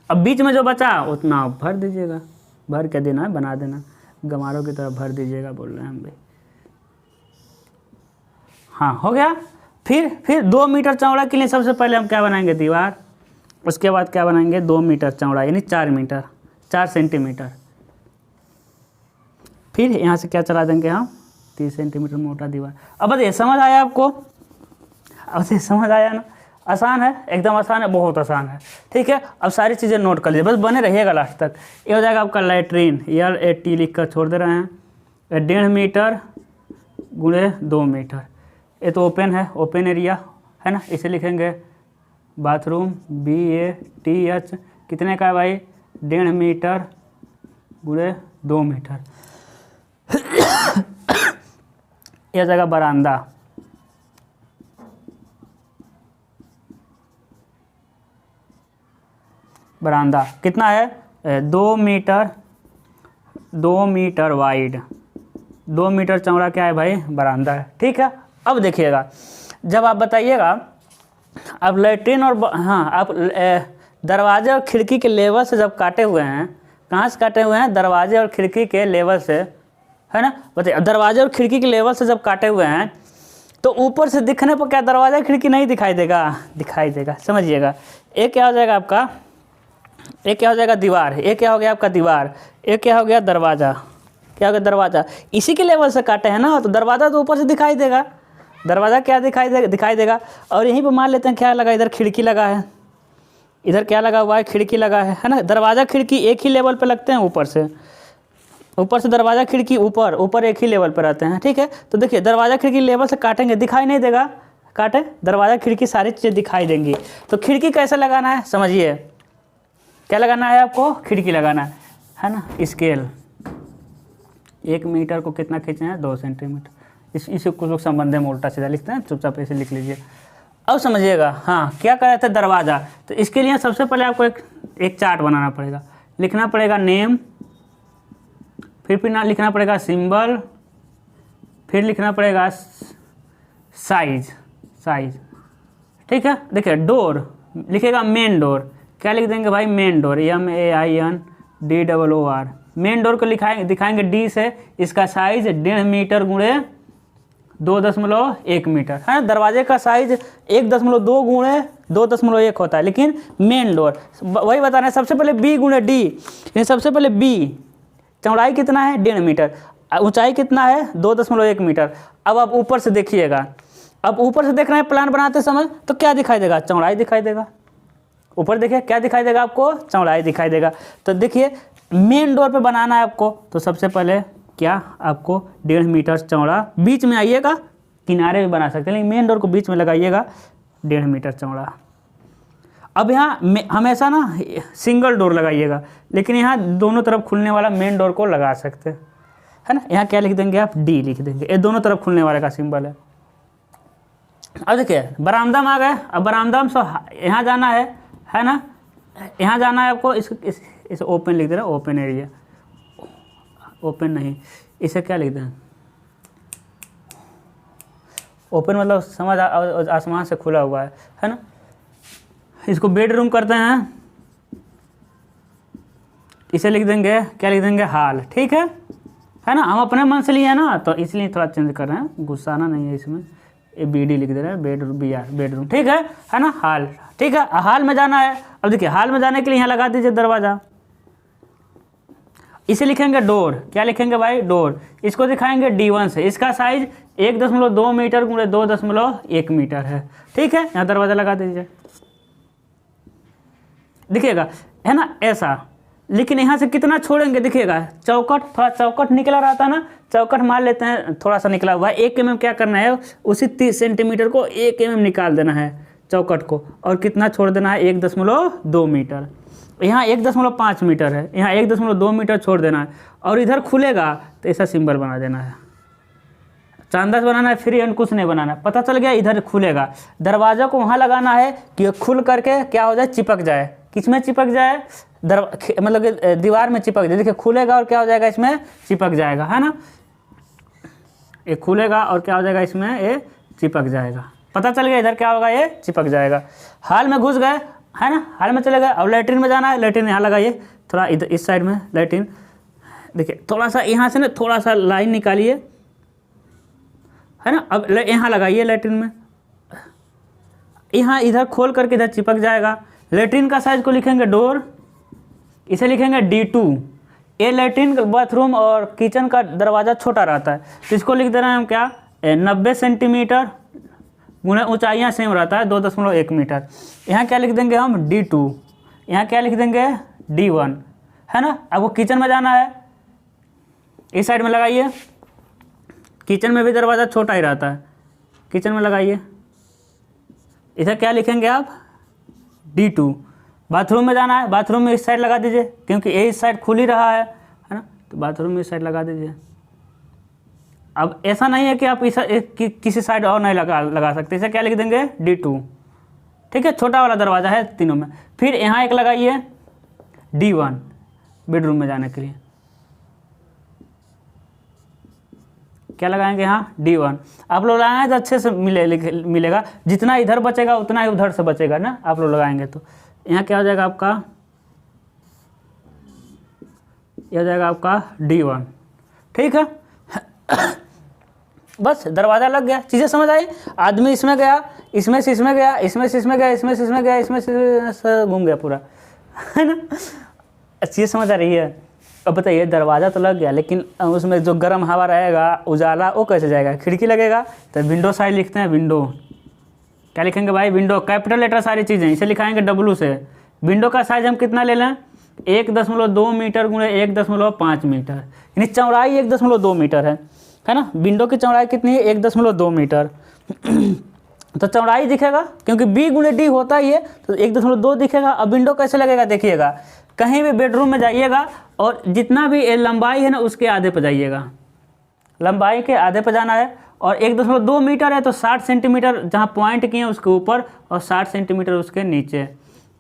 A: अब बीच में जो बचा उतना भर दीजिएगा, भर के देना है, बना देना। गमारों की तरह भर दीजिएगा बोल रहे हैं हम भी। हाँ हो गया। फिर 2 मीटर चौड़ा के लिए सबसे पहले हम क्या बनाएंगे, दीवार। उसके बाद क्या बनाएंगे, 2 मीटर चौड़ा यानी 4 सेंटीमीटर। फिर यहाँ से क्या चला देंगे हम, 30 सेंटीमीटर मोटा दीवार। अब बताइए समझ आया आपको, अब से समझ आया ना, आसान है, एकदम आसान है, बहुत आसान है। ठीक है, अब सारी चीज़ें नोट कर लीजिए, बस बने रहिएगा लास्ट तक। ये हो जाएगा आपका लैट्रीन, LAT लिख कर छोड़ दे रहे हैं, 1.5 मीटर गुणे 2 मीटर। ये तो ओपन है, ओपन एरिया है ना, इसे लिखेंगे बाथरूम, BATH। कितने का है भाई, 1.5 मीटर गुणे 2 मीटर। यह जगह बरामदा, बरामदा कितना है, 2 मीटर वाइड, 2 मीटर चौड़ा क्या है भाई, बरामदा है। ठीक है, अब देखिएगा, जब आप बताइएगा, अब लैट्रिन और हाँ आप दरवाजे और खिड़की के लेवल से जब काटे हुए हैं, कहाँ से काटे हुए हैं, दरवाजे और खिड़की के लेवल से, है ना। बताइए, दरवाजे और खिड़की के लेवल से जब काटे हुए हैं तो ऊपर से दिखने पर क्या दरवाजा खिड़की नहीं दिखाई देगा, दिखाई देगा। समझिएगा, एक क्या हो जाएगा आपका, एक क्या हो जाएगा दीवार, एक क्या हो गया आपका दीवार, एक क्या हो गया दरवाज़ा, क्या हो गया दरवाज़ा। इसी के लेवल से काटे हैं ना, तो दरवाज़ा तो ऊपर से दिखाई देगा, दरवाज़ा क्या दिखाई देगा। और यहीं पर मान लेते हैं क्या लगा, इधर खिड़की लगा है, इधर क्या लगा हुआ है, खिड़की लगा है ना। दरवाज़ा खिड़की एक ही लेवल पे लगते हैं, ऊपर से दरवाज़ा खिड़की ऊपर एक ही लेवल पर रहते हैं। ठीक है, तो देखिए दरवाज़ा खिड़की लेवल से काटेंगे, दिखाई नहीं देगा, काटे दरवाज़ा खिड़की सारी चीज़ें दिखाई देंगी। तो खिड़की कैसे लगाना है, समझिए, क्या लगाना है आपको, खिड़की लगाना है ना। स्केल 1 मीटर को कितना खींचे हैं, 2 सेंटीमीटर। इसे कुछ लोग संबंध में उल्टा सीधा लिखते हैं, चुपचाप ऐसे लिख लीजिए। अब समझिएगा, हाँ क्या कर रहे थे, दरवाज़ा। तो इसके लिए सबसे पहले आपको एक चार्ट बनाना पड़ेगा, लिखना पड़ेगा नेम, फिर ना लिखना पड़ेगा सिंबल, फिर लिखना पड़ेगा साइज। ठीक है, देखिए डोर लिखेगा मेन डोर, क्या लिख देंगे भाई, main door, MAINDOOR। Main door को दिखाएंगे D से, इसका साइज 1.5 मीटर गुणे 2.1 मीटर है। दरवाजे का साइज 1.2 गुणे 2.1 होता है, लेकिन मेन डोर वही बताना है। सबसे पहले B गुणे D, यानी सबसे पहले B चौड़ाई कितना है, 1.5 मीटर, ऊंचाई कितना है, 2.1 मीटर। अब आप ऊपर से देखिएगा, अब ऊपर से देख रहे हैं प्लान बनाते समय, तो क्या दिखाई देगा, चौड़ाई दिखाई देगा। ऊपर देखिए क्या दिखाई देगा आपको, चौड़ाई दिखाई देगा। तो देखिए मेन डोर पे बनाना है आपको, तो सबसे पहले क्या आपको 1.5 मीटर चौड़ा, बीच में आइएगा, किनारे भी बना सकते हैं, लेकिन मेन डोर को बीच में लगाइएगा, 1.5 मीटर चौड़ा। अब यहाँ हमेशा ना सिंगल डोर लगाइएगा, लेकिन यहाँ दोनों तरफ खुलने वाला मेन डोर को लगा सकते हैं, है ना। यहाँ क्या लिख देंगे आप, D लिख देंगे, ये दोनों तरफ खुलने वाले का सिंबल है। अब देखिए बरामदा में आ गए, अब बरामदा में यहाँ जाना है ना, यहाँ जाना है आपको। इसे ओपन लिख दे रहा है, ओपन एरिया, ओपन नहीं, इसे क्या लिख दें, ओपन मतलब समझ आसमान से खुला हुआ है ना। इसको बेडरूम करते हैं, इसे लिख देंगे, क्या लिख देंगे, हॉल। ठीक है ना, हम अपने मन से लिए हैं ना, तो इसलिए थोड़ा चेंज कर रहे हैं, गुस्साना नहीं है इसमें। ये BD लिख दे रहे हैं, बेडरूम। ठीक है ना, हॉल। ठीक है, हॉल में जाना है। अब देखिए हॉल में जाने के लिए यहाँ लगा दीजिए दरवाज़ा, इसे लिखेंगे डोर, क्या लिखेंगे भाई, डोर। इसको दिखाएंगे D1 से, इसका साइज 1.2 मीटर गुणे 2.1 मीटर है। ठीक है, यहाँ दरवाज़ा लगा दीजिए, दिखिएगा है ना ऐसा। लेकिन यहाँ से कितना छोड़ेंगे, देखिएगा चौकट, थोड़ा चौकट निकला रहता है ना, चौकट मान लेते हैं थोड़ा सा निकला हुआ है, 1 mm क्या करना है, उसी 30 सेंटीमीटर को 1 mm निकाल देना है चौकट को, और कितना छोड़ देना है, 1.2 मीटर। यहाँ 1.5 मीटर है, यहाँ 1.2 मीटर छोड़ देना है, और इधर खुलेगा तो ऐसा सिंबल बना देना है। चांदा से बनाना है, फ्री हैंड कुछ नहीं बनाना है। पता चल गया, इधर खुलेगा, दरवाजा को वहाँ लगाना है कि खुल करके क्या हो जाए, चिपक जाए। किस में चिपक जाए, मतलब कि दीवार में चिपक जाए। देखिए खुलेगा और क्या हो जाएगा, इसमें चिपक जाएगा, है ना। ये खुलेगा और क्या हो जाएगा, इसमें ये चिपक जाएगा। पता चल गया, इधर क्या होगा, ये चिपक जाएगा। हॉल में घुस गए, है ना, हॉल में चले गए। अब लैट्रिन में जाना है, लैट्रिन यहाँ लगाइए, थोड़ा इधर इस साइड में लैट्रिन, देखिए थोड़ा सा यहाँ से ना थोड़ा सा लाइन निकालिए, है ना। अब यहाँ लगाइए लेटरिन में, यहाँ इधर खोल करके इधर चिपक जाएगा। लेटरिन का साइज को लिखेंगे डोर, इसे लिखेंगे D2। ये लेटरिन बाथरूम और किचन का दरवाज़ा छोटा रहता है, तो इसको लिख दे रहे हैं हम क्या 90 सेंटीमीटर गुणे ऊंचाइयाँ सेम रहता है 2.1 मीटर। यहाँ क्या लिख देंगे हम D2, यहाँ क्या लिख देंगे D1, है ना। आपको किचन में जाना है, इस साइड में लगाइए, किचन में भी दरवाज़ा छोटा ही रहता है, किचन में लगाइए। इधर क्या लिखेंगे आप D2। बाथरूम में जाना है, बाथरूम में इस साइड लगा दीजिए, क्योंकि ये इस साइड खुल ही रहा है ना, तो बाथरूम में इस साइड लगा दीजिए। अब ऐसा नहीं है कि आप किसी साइड और नहीं लगा सकते, इसे क्या लिख देंगे D2, ठीक है। छोटा वाला दरवाज़ा है तीनों में। फिर यहाँ एक लगाइए D1 बेडरूम में जाने के लिए, क्या लगाएंगे यहाँ D1। आप लोग लगाएंगे तो अच्छे से मिलेगा, जितना इधर बचेगा उतना ही उधर से बचेगा ना, आप लोग लगाएंगे तो। यहाँ क्या हो जाएगा आपका, यह हो जाएगा आपका D1, ठीक है। बस दरवाज़ा लग गया, चीज़ें समझ आई। आदमी इसमें गया, इसमें से इसमें गया, इसमें से इसमें गया, इसमें से इसमें गया, इसमें से घूम गया पूरा, है ना। चीज़ समझ आ रही है। अब बताइए दरवाज़ा तो लग गया, लेकिन उसमें जो गर्म हवा रहेगा उजाला वो कैसे जाएगा, खिड़की लगेगा, तो विंडो साइड लिखते हैं। विंडो क्या लिखेंगे भाई, विंडो कैपिटल लेटर सारी चीज़ें, इसे लिखाएंगे W से। विंडो का साइज हम कितना ले लें 1.2 मीटर गुणे 1.5 मीटर, यानी चौड़ाई 1.2 मीटर है ना। विंडो की चौड़ाई कितनी है 1.2 मीटर। तो चौड़ाई दिखेगा, क्योंकि B गुणे D होता ही है, तो 1.2 दिखेगा। अब विंडो कैसे लगेगा देखिएगा, कहीं भी बेडरूम में जाइएगा और जितना भी लंबाई है ना उसके आधे पर जाइएगा, लंबाई के आधे पर जाना है। और 1.2 मीटर है तो 60 सेंटीमीटर जहाँ पॉइंट किए हैं उसके ऊपर और 60 सेंटीमीटर उसके नीचे।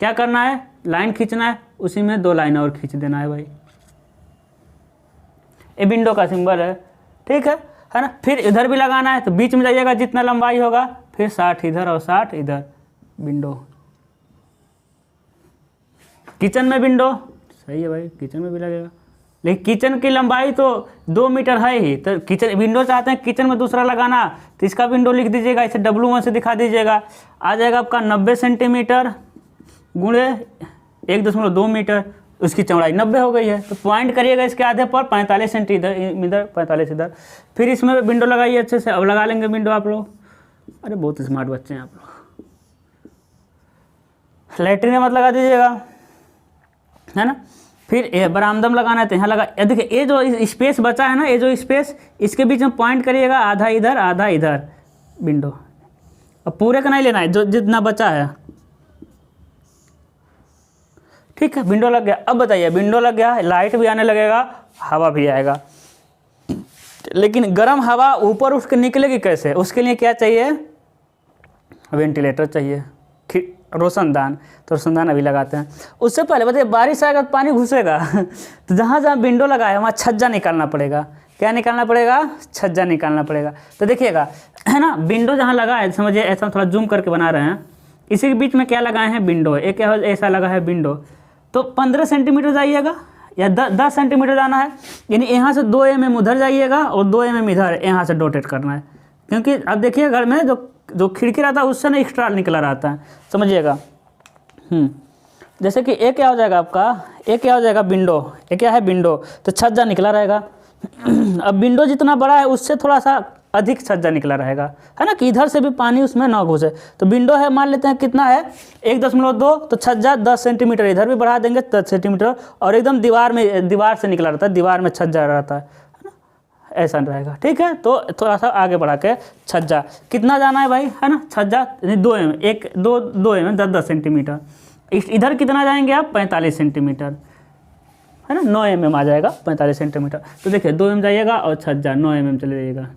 A: क्या करना है, लाइन खींचना है, उसी में 2 लाइन और खींच देना है भाई। ये विंडो का सिंबल है, ठीक है ना। फिर इधर भी लगाना है, तो बीच में जाइएगा जितना लंबाई होगा, फिर 60 इधर और 60 इधर। विंडो किचन में विंडो सही है भाई, किचन में भी लगेगा, लेकिन किचन की लंबाई तो 2 मीटर है ही, तो किचन विंडो चाहते हैं किचन में दूसरा लगाना, तो इसका विंडो लिख दीजिएगा, इसे W1 से दिखा दीजिएगा। आ जाएगा आपका 90 सेंटीमीटर गुणे 1.2 मीटर, उसकी चौड़ाई 90 हो गई है। तो पॉइंट करिएगा इसके आधे पर 45 सेंटी इधर 45 इधर। फिर इसमें विंडो लगाइए अच्छे से। अब लगा लेंगे विंडो आप लोग, अरे बहुत स्मार्ट बच्चे हैं आप लोग। लेटरिन में मत लगा दीजिएगा, है ना। फिर ये बरामदा में लगाना है, तो यहाँ लगा। देखिए ये जो स्पेस बचा है ना, ये जो स्पेस, इसके बीच में पॉइंट करिएगा, आधा इधर आधा इधर विंडो। अब पूरे का नहीं लेना है, जो जितना बचा है, ठीक है। विंडो लग गया। अब बताइए विंडो लग गया, लाइट भी आने लगेगा, हवा भी आएगा, लेकिन गर्म हवा ऊपर उठ के निकलेगी कैसे, उसके लिए क्या चाहिए, वेंटिलेटर चाहिए, रोशनदान। तो रोशनदान अभी लगाते हैं। उससे पहले बताइए बारिश आएगा तो पानी घुसेगा तो जहाँ जहाँ विंडो लगा है वहाँ छज्जा निकालना पड़ेगा। क्या निकालना पड़ेगा, छज्जा निकालना पड़ेगा। तो देखिएगा, है ना, विंडो जहाँ लगा है, समझिए ऐसा थोड़ा जूम करके बना रहे हैं, इसी के बीच में क्या लगाए हैं, विंडो। एक ऐसा लगा है विंडो, तो 15 सेंटीमीटर जाइएगा या 10 सेंटीमीटर जाना है, यानी यहाँ से 2 mm उधर जाइएगा और 2 mm इधर, यहाँ से रोटेट करना है। क्योंकि अब देखिए घर में जो खिड़की रहता है उससे ना एक्स्ट्रा निकला रहता है, समझिएगा। जैसे कि एक क्या हो जाएगा आपका, एक क्या हो जाएगा विंडो, एक क्या है विंडो, तो छज्जा निकला रहेगा। अब विंडो जितना बड़ा है उससे थोड़ा सा अधिक छज्जा निकला रहेगा, है ना, कि इधर से भी पानी उसमें ना घुसे। तो विंडो है, मान लेते हैं कितना है 1.2, तो छज्जा 10 सेंटीमीटर इधर भी बढ़ा देंगे 10 सेंटीमीटर, और एकदम दीवार से निकला रहता है, दीवार में छज्जा रहता है ना, ऐसा रहेगा, ठीक है। तो थोड़ा सा आगे बढ़ा के छज्जा कितना जाना है भाई, है ना, छज्जा 2 mm, 2 mm 10 सेंटीमीटर। इधर कितना जाएंगे आप 45 सेंटीमीटर, है ना, 9 mm आ जाएगा 45 सेंटीमीटर। तो देखिए 2 mm जाइएगा और छज्जा 9 mm चले जाइएगा,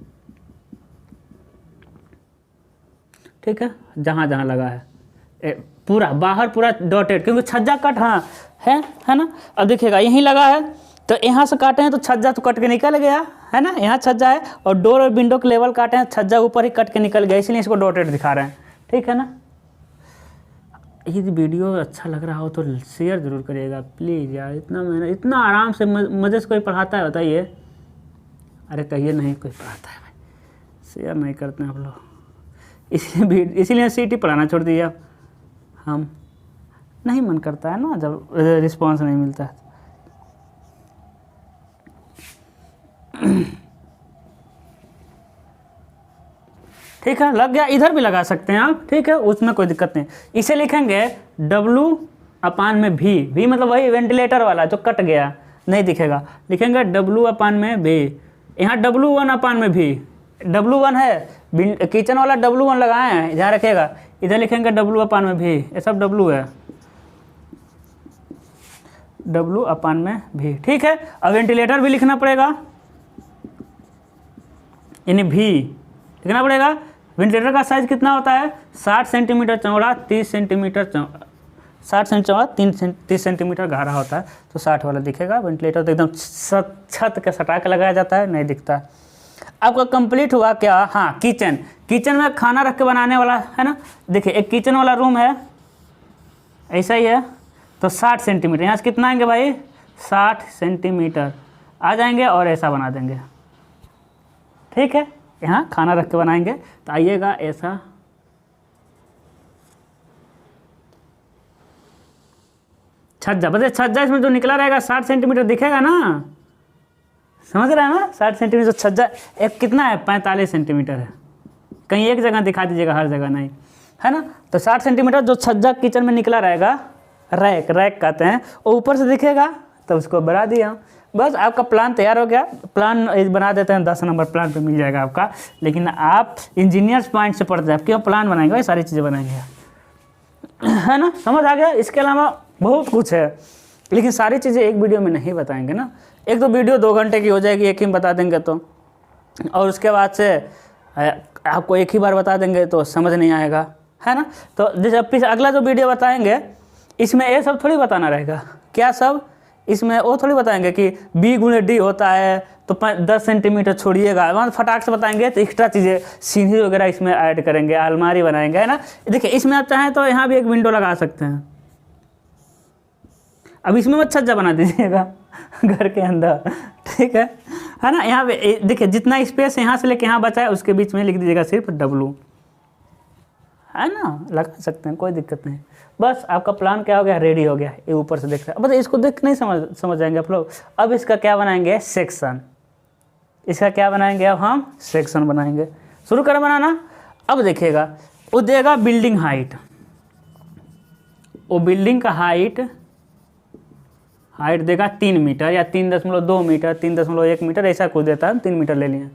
A: ठीक है। जहाँ जहाँ लगा है पूरा बाहर पूरा डॉटेड, क्योंकि छज्जा कट हाँ है ना। अब देखिएगा यहीं लगा है, तो यहाँ से काटे हैं तो छज्जा तो कट के निकल गया, है ना, यहाँ छज्जा है, और डोर और विंडो के लेवल काटे हैं, छज्जा ऊपर ही कट के निकल गया, इसलिए इसको डॉटेड दिखा रहे हैं, ठीक है ना। यदि वीडियो अच्छा लग रहा हो तो शेयर ज़रूर करिएगा प्लीज़ यार। इतना मेहनत, इतना आराम से मज़े से कोई पढ़ाता है बताइए? अरे कहिए नहीं कोई पढ़ाता है भाई, शेयर नहीं करते हैं आप लोग, इसीलिए सीटी पढ़ाना छोड़ दिया अब हम। नहीं मन करता है ना जब रिस्पांस नहीं मिलता है। ठीक है, लग गया। इधर भी लगा सकते हैं आप, ठीक है, उसमें कोई दिक्कत नहीं। इसे लिखेंगे W/V, V मतलब वही वेंटिलेटर वाला जो कट गया नहीं दिखेगा, लिखेंगे W/V। यहाँ W1/V, W1 है, किचन वाला W1 लगाए हैं, ध्यान रखिएगा। इधर लिखेंगे W/V, ये सब W है, W/V, ठीक है। अब वेंटिलेटर भी लिखना पड़ेगा, यानी V लिखना पड़ेगा। वेंटिलेटर का साइज़ कितना होता है? 60 सेंटीमीटर चौड़ा, 30 सेंटीमीटर 60 सेंटीमीटर चौड़ा, 30 सेंटीमीटर गहरा होता है, तो 60 वाला दिखेगा। वेंटिलेटर तो एकदम छत के सटा के लगाया जाता है, नहीं दिखता है। आपका कंप्लीट हुआ क्या? हाँ, किचन में खाना रख के बनाने वाला है ना। देखिए एक किचन वाला रूम है, ऐसा ही है, तो 60 सेंटीमीटर, यहाँ से कितना आएंगे भाई? 60 सेंटीमीटर आ जाएंगे और ऐसा बना देंगे, ठीक है। यहाँ खाना रख के बनाएंगे, तो आइएगा ऐसा, छज्जा, बस छज्जा इसमें जो निकला रहेगा 60 सेंटीमीटर दिखेगा ना, समझ रहे हैं ना? 60 सेंटीमीटर छज्जा एक कितना है? 45 सेंटीमीटर है। कहीं एक जगह दिखा दीजिएगा, हर जगह नहीं, है ना। तो 60 सेंटीमीटर जो छज्जा किचन में निकला रहेगा, रैक कहते हैं, वो ऊपर से दिखेगा, तो उसको बढ़ा दिया। बस आपका प्लान तैयार हो गया। प्लान बना देते हैं, 10 नंबर प्लान पे मिल जाएगा आपका। लेकिन आप इंजीनियर्स पॉइंट से पढ़ते हैं, क्यों प्लान बनाएंगे भाई, सारी चीज़ें बनाएंगे, है ना, समझ आ गया। इसके अलावा बहुत कुछ है, लेकिन सारी चीज़ें एक वीडियो में नहीं बताएंगे ना। एक तो वीडियो 2 घंटे की हो जाएगी, एक ही में बता देंगे तो, और उसके बाद से आपको एक ही बार बता देंगे तो समझ नहीं आएगा, है ना। तो जैसे अगला जो वीडियो बताएंगे, इसमें ये सब थोड़ी बताना रहेगा। क्या सब? इसमें वो थोड़ी बताएंगे कि B/D होता है, तो 10 सेंटीमीटर छोड़िएगा, वहाँ फटाक से बताएंगे। तो एक्स्ट्रा चीज़ें सीढ़ी वगैरह इसमें ऐड करेंगे, अलमारी बनाएंगे, है ना। देखिए इसमें आप चाहें तो यहाँ भी एक विंडो लगा सकते हैं। अब इसमें मत छज्जा बना दीजिएगा घर के अंदर, ठीक है ना। यहाँ पे देखिए जितना स्पेस यहाँ से लेके यहाँ बचा है, उसके बीच में लिख दीजिएगा सिर्फ W, है ना, लगा सकते हैं, कोई दिक्कत नहीं। बस आपका प्लान क्या हो गया? रेडी हो गया। ये ऊपर से देख रहे हैं, बस इसको देख नहीं समझ जाएंगे आप लोग। अब इसका क्या बनाएंगे? सेक्शन। इसका क्या बनाएंगे? अब हम सेक्शन बनाएंगे। शुरू करें बनाना। अब देखिएगा, वो देगा बिल्डिंग हाइट, वो बिल्डिंग का हाइट देगा 3 मीटर या 3.2 मीटर, 3.1 मीटर, ऐसा कुछ देता है। 3 मीटर ले लिए,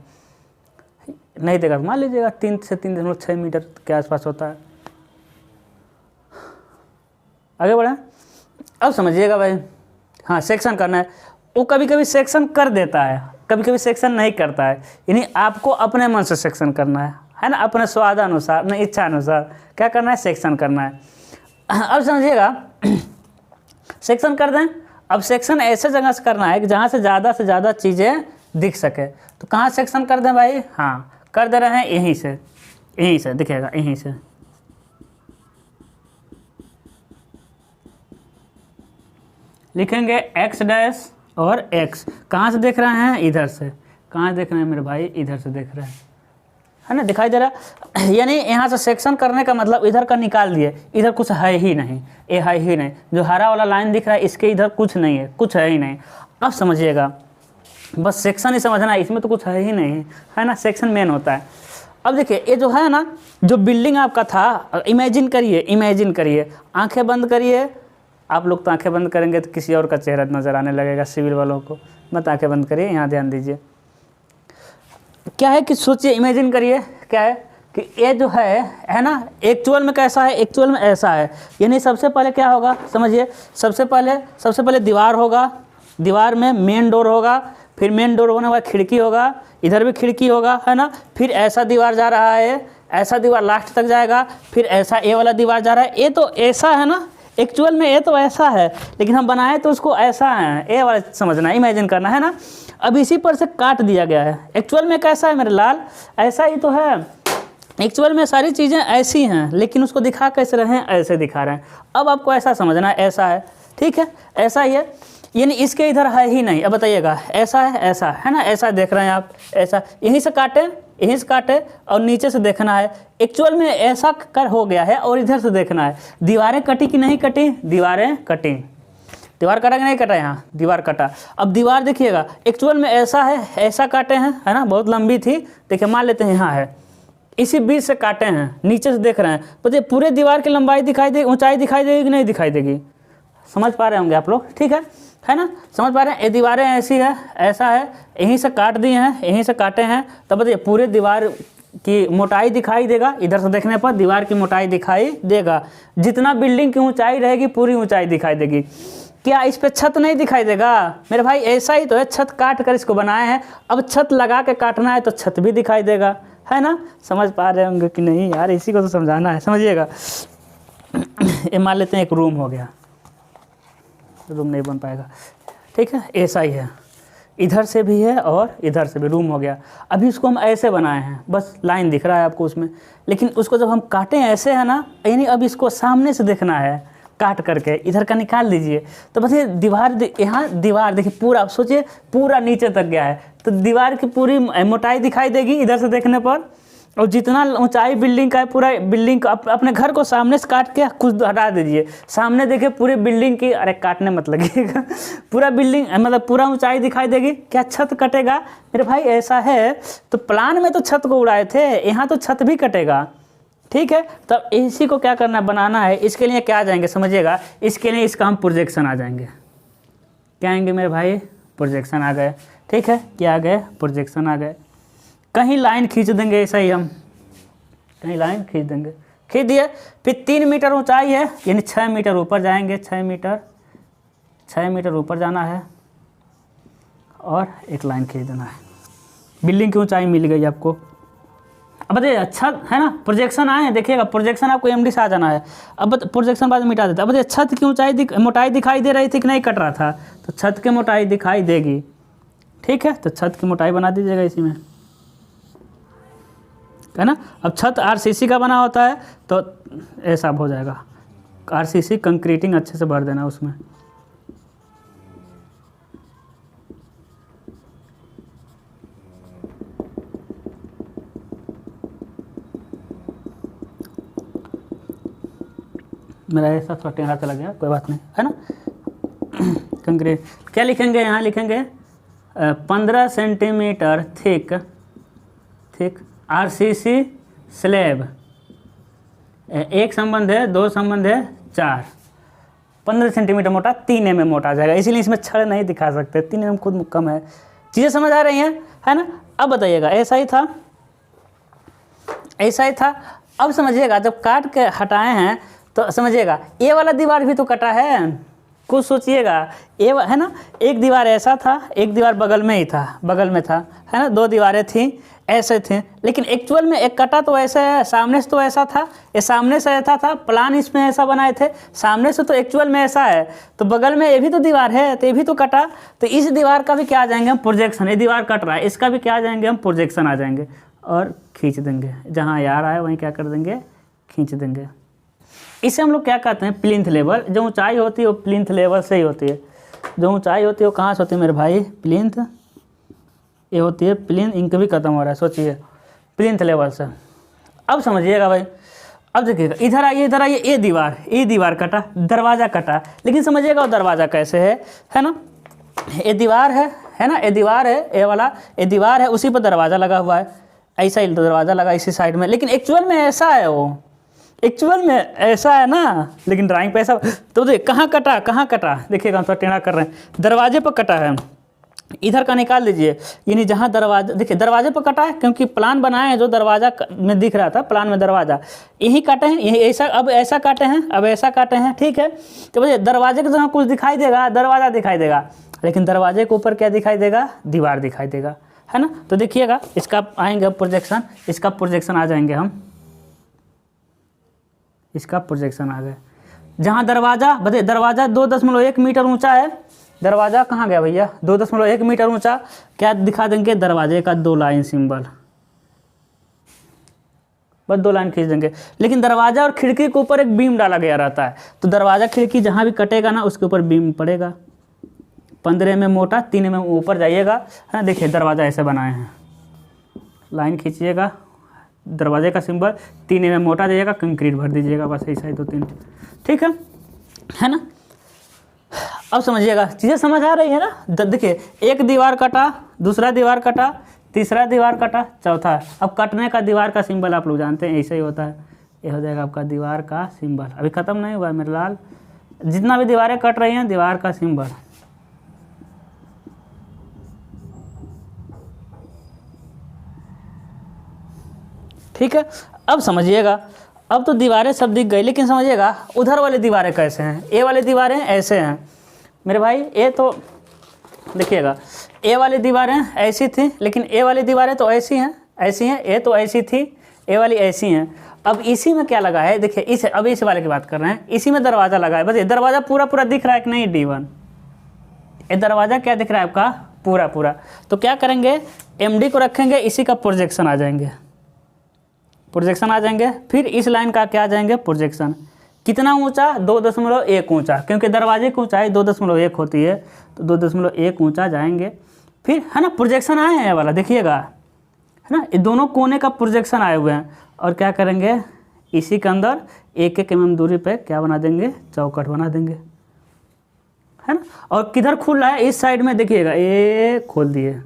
A: नहीं देगा मान लीजिएगा 3 से 3.6 मीटर के आसपास होता है। आगे बढ़े। अब समझिएगा भाई, हाँ सेक्शन करना है। वो कभी कभी सेक्शन कर देता है, कभी कभी सेक्शन नहीं करता है, यानी आपको अपने मन से सेक्शन करना है ना, अपने स्वादानुसार, अपने इच्छा अनुसार क्या करना है? सेक्शन करना है। अब समझिएगा, सेक्शन कर दें। अब सेक्शन ऐसे जगह से करना है कि जहाँ से ज़्यादा चीज़ें दिख सके। तो कहाँ सेक्शन कर दें भाई? हाँ कर दे रहे हैं, यहीं से दिखेगा, यहीं से। लिखेंगे x' और x। कहाँ से देख रहे हैं? इधर से। कहाँ देख रहे हैं मेरे भाई? इधर से देख रहे हैं, है ना, दिखाई दे रहा। यानी यहाँ से सेक्शन करने का मतलब इधर का निकाल दिए, इधर कुछ है ही नहीं, ये है ही नहीं। जो हरा वाला लाइन दिख रहा है, इसके इधर कुछ नहीं है, कुछ है ही नहीं। अब समझिएगा, बस सेक्शन ही समझना है, इसमें तो कुछ है ही नहीं, है ना। सेक्शन मेन होता है। अब देखिए ये जो है ना, जो बिल्डिंग आपका था, इमेजिन करिए, आंखें बंद करिए। आप लोग तो आंखें बंद करेंगे तो किसी और का चेहरा नज़र आने लगेगा, सिविल वालों को। मत आंखें बंद करिए, यहाँ ध्यान दीजिए। क्या है कि सोचिए, इमेजिन करिए, क्या है कि ये जो है ना, एक्चुअल में कैसा है? एक्चुअल में ऐसा है। यानी सबसे पहले क्या होगा समझिए, सबसे पहले दीवार होगा, दीवार में मेन डोर होगा, फिर मेन डोर होने के बाद खिड़की होगा, इधर भी खिड़की होगा, है ना। फिर ऐसा दीवार जा रहा है, ऐसा दीवार लास्ट तक जाएगा, फिर ऐसा ए वाला दीवार जा रहा है। ये तो ऐसा है ना, एक्चुअल में ये तो ऐसा है, लेकिन हम बनाए तो उसको ऐसा है, ये वाला समझना, इमेजिन करना, है ना। अब इसी पर से काट दिया गया है। एक्चुअल में कैसा है मेरे लाल? ऐसा ही तो है, एक्चुअल में सारी चीज़ें ऐसी हैं, लेकिन उसको दिखा कैसे रहे हैं, ऐसे दिखा रहे हैं। अब आपको ऐसा समझना है, ऐसा है, ठीक है, ऐसा ही है, यानी इसके इधर है ही नहीं। अब बताइएगा, ऐसा है ना, ऐसा देख रहे हैं आप, ऐसा यहीं से काटे और नीचे से देखना है। एक्चुअल में ऐसा कर हो गया है और इधर से देखना है। दीवारें कटी कि नहीं कटी, दीवारें कटी, दीवार कटा कि नहीं कटा, यहाँ दीवार कटा। अब दीवार देखिएगा, एक्चुअल में ऐसा है, ऐसा काटे हैं, है ना, बहुत लंबी थी, देखिए मान लेते हैं यहाँ है, इसी बीच से काटे हैं, नीचे से देख रहे हैं, तो पूरे दीवार की लंबाई दिखाई देगी, ऊंचाई दिखाई देगी कि नहीं दिखाई देगी, समझ पा रहे होंगे आप लोग, ठीक है ना, समझ पा रहे हैं। ये दीवारें ऐसी है, ऐसा है, यहीं से काट दिए हैं, यहीं से काटे हैं, तब बताइए पूरे दीवार की मोटाई दिखाई देगा, इधर से देखने पर दीवार की मोटाई दिखाई देगा। जितना बिल्डिंग की ऊंचाई रहेगी पूरी ऊंचाई दिखाई देगी। क्या इस पे छत नहीं दिखाई देगा मेरे भाई? ऐसा ही तो है, छत काट कर इसको बनाए हैं, अब छत लगा के काटना है तो छत भी दिखाई देगा, है ना, समझ पा रहे होंगे कि नहीं यार, इसी को तो समझाना है, समझिएगा। ये मान लेते हैं एक रूम हो गया, रूम नहीं बन पाएगा, ठीक है, ऐसा ही है, इधर से भी है और इधर से भी रूम हो गया। अभी इसको हम ऐसे बनाए हैं, बस लाइन दिख रहा है आपको उसमें, लेकिन उसको जब हम काटें ऐसे है ना, यानी अब इसको सामने से देखना है, काट करके इधर का निकाल दीजिए, तो बताइए दीवार यहाँ दीवार देखिए पूरा, सोचिए पूरा नीचे तक गया है, तो दीवार की पूरी मोटाई दिखाई देगी इधर से देखने पर। और जितना ऊंचाई बिल्डिंग का है, पूरा बिल्डिंग का अपने घर को सामने से काट के कुछ हटा दीजिए, सामने देखिए पूरी बिल्डिंग की, अरे काटने मत लगिएगा, पूरा बिल्डिंग मतलब पूरा ऊंचाई दिखाई देगी। क्या छत कटेगा मेरे भाई? ऐसा है तो प्लान में तो छत को उड़ाए थे, यहाँ तो छत भी कटेगा, ठीक है। तब इसी को क्या करना, बनाना है। इसके लिए क्या आ जाएंगे समझिएगा, इसके लिए इसका हम प्रोजेक्शन आ जाएंगे। क्या आएंगे मेरे भाई? प्रोजेक्शन आ गए, ठीक है, क्या आ गए? प्रोजेक्शन आ गए। कहीं लाइन खींच देंगे, ऐसा ही हम कहीं लाइन खींच देंगे, खींच दिए, फिर 3 मीटर ऊंचाई है, यानी 6 मीटर ऊपर जाएंगे, 6 मीटर ऊपर जाना है और एक लाइन खींच देना है। बिल्डिंग की ऊंचाई मिल गई आपको। अब बताइए अच्छा है ना, प्रोजेक्शन आए, देखिएगा प्रोजेक्शन आपको एमडी से आ जाना है। अब प्रोजेक्शन बाद में मिटा देता है। अब बताइए छत की ऊंचाई मोटाई दिखाई दे रही थी कि नहीं कट रहा था, तो छत की मोटाई दिखाई देगी, ठीक है, तो छत की मोटाई बना दीजिएगा इसी में, है ना। अब छत आरसीसी का बना होता है तो ऐसा हो जाएगा, आरसीसी कंक्रीटिंग अच्छे से भर देना उसमें। मेरा ऐसा थोड़ा टेढ़ा चला गया, कोई बात नहीं, है ना। कंक्रीट क्या लिखेंगे, यहाँ लिखेंगे 15 सेंटीमीटर थिक आरसीसी स्लैब, एक संबंध है, दो संबंध है, 4, 15 सेंटीमीटर मोटा, 3 mm मोटा आ जाएगा, इसीलिए इसमें छड़ नहीं दिखा सकते, 3 mm खुद कम है। चीज़ें समझ आ रही हैं, है ना। अब बताइएगा, ऐसा ही था, ऐसा ही था। अब समझिएगा, जब काट के हटाए हैं तो समझिएगा ये वाला दीवार भी तो कटा है, कुछ सोचिएगा, ये है ना, एक दीवार ऐसा था, एक दीवार बगल में ही था, बगल में था, है ना, 2 दीवारें थी, ऐसे थे, लेकिन एक्चुअल में एक कटा तो ऐसा है, सामने से तो ऐसा था, ये सामने से ऐसा था, प्लान इसमें ऐसा बनाए थे, सामने से तो एक्चुअल में ऐसा है, तो बगल में ये भी तो दीवार है, तो ये भी तो कटा, तो इस दीवार का भी क्या आ जाएंगे हम? प्रोजेक्शन। ये दीवार कट रहा है, इसका भी क्या आ जाएंगे हम? प्रोजेक्शन आ जाएंगे और खींच देंगे, जहाँ यार आए वहीं क्या कर देंगे? खींच देंगे। इसे हम लोग क्या कहते हैं? Plinth level. जो ऊंचाई होती है वो प्लिंथ लेवल से ही होती है। जो ऊंचाई होती है वो कहाँ से होती है मेरे भाई? प्लिंथ, ये होती है प्लिंथ, इंक भी खत्म हो रहा है, सोचिए, प्लिंथ लेवल से। अब समझिएगा भाई, अब देखिएगा, इधर आइए, ये दीवार कटा, दरवाज़ा कटा, लेकिन समझिएगा वो दरवाज़ा कैसे है ना, ये दीवार है ना, ये दीवार है, ये वाला ये दीवार है, उसी पर दरवाज़ा लगा हुआ है, ऐसा ही दरवाज़ा लगा इसी साइड में, लेकिन एक्चुअल में ऐसा है, वो एक्चुअल में ऐसा है ना, लेकिन ड्राइंग पे ऐसा। तो देखिए कहाँ कटा, देखिएगा हम थोड़ा टेढ़ा कर रहे हैं, दरवाजे पर कटा है, इधर का निकाल दीजिए, यानी जहाँ दरवाजा, देखिए दरवाजे पर कटा है, क्योंकि प्लान बनाए हैं जो दरवाजा में दिख रहा था, प्लान में दरवाजा यही काटे हैं, यही ऐसा, अब ऐसा काटे हैं, अब ऐसा काटे हैं, ठीक है। तो बताइए दरवाजे के जहाँ कुछ दिखाई देगा, दरवाज़ा दिखाई देगा, लेकिन दरवाजे के ऊपर क्या दिखाई देगा? दीवार दिखाई देगा, है ना। तो देखिएगा इसका आएंगे प्रोजेक्शन, इसका प्रोजेक्शन आ जाएंगे हम, इसका प्रोजेक्शन आ गया। जहाँ दरवाज़ा, बताइए दरवाज़ा 2.1 मीटर ऊंचा है, दरवाज़ा कहाँ गया भैया? 2.1 मीटर ऊंचा, क्या दिखा देंगे? दरवाजे का 2 लाइन सिंबल, बस 2 लाइन खींच देंगे। लेकिन दरवाज़ा और खिड़की के ऊपर एक बीम डाला गया रहता है, तो दरवाज़ा खिड़की जहाँ भी कटेगा ना उसके ऊपर बीम पड़ेगा। 15 mm मोटा, 3 mm ऊपर जाइएगा, है ना। देखिए दरवाज़ा ऐसे बनाए हैं, लाइन खींचिएगा, दरवाजे का सिंबल, 3 mm मोटा जाइएगा, कंक्रीट भर दीजिएगा, बस ऐसा ही 2-3, ठीक है ना। अब समझिएगा, चीज़ें समझ आ रही है ना। देखिए एक दीवार कटा, दूसरा दीवार कटा, तीसरा दीवार कटा, चौथा। अब कटने का दीवार का सिंबल आप लोग जानते हैं, ऐसे ही होता है, ये हो जाएगा आपका दीवार का सिंबल। अभी ख़त्म नहीं हुआ है मेरे लाल, जितना भी दीवारें कट रही हैं, दीवार का सिंबल। ठीक है, अब समझिएगा। अब तो दीवारें सब दिख गई, लेकिन समझिएगा उधर वाली दीवारें कैसे हैं। ए वाली दीवारें ऐसे हैं मेरे भाई, ए तो देखिएगा, ए वाली दीवारें ऐसी थी, लेकिन ए वाली दीवारें तो ऐसी हैं, ऐसी हैं। ए तो ऐसी थी, ए वाली ऐसी हैं। अब इसी में क्या लगा है, देखिए इस, अब इस वाले की बात कर रहे हैं, इसी में दरवाज़ा लगा है। बस ये दरवाज़ा पूरा पूरा दिख रहा है कि नहीं, D1 ये दरवाज़ा क्या दिख रहा है आपका, पूरा पूरा। तो क्या करेंगे, MD को रखेंगे, इसी का प्रोजेक्शन आ जाएंगे, प्रोजेक्शन आ जाएंगे। फिर इस लाइन का क्या आ जाएंगे, प्रोजेक्शन। कितना ऊंचा, 2.1 ऊंचा, क्योंकि दरवाजे की ऊंचाई 2.1 होती है, तो 2.1 ऊंचा जाएंगे। फिर है ना प्रोजेक्शन आए हैं ये वाला, देखिएगा, है ना, ये दोनों कोने का प्रोजेक्शन आए हुए हैं। और क्या करेंगे, इसी के अंदर 1-1 mm दूरी पे क्या बना देंगे, चौखट बना देंगे, है ना। और किधर खुल रहा है, इस साइड में देखिएगा, ये खोल दिए,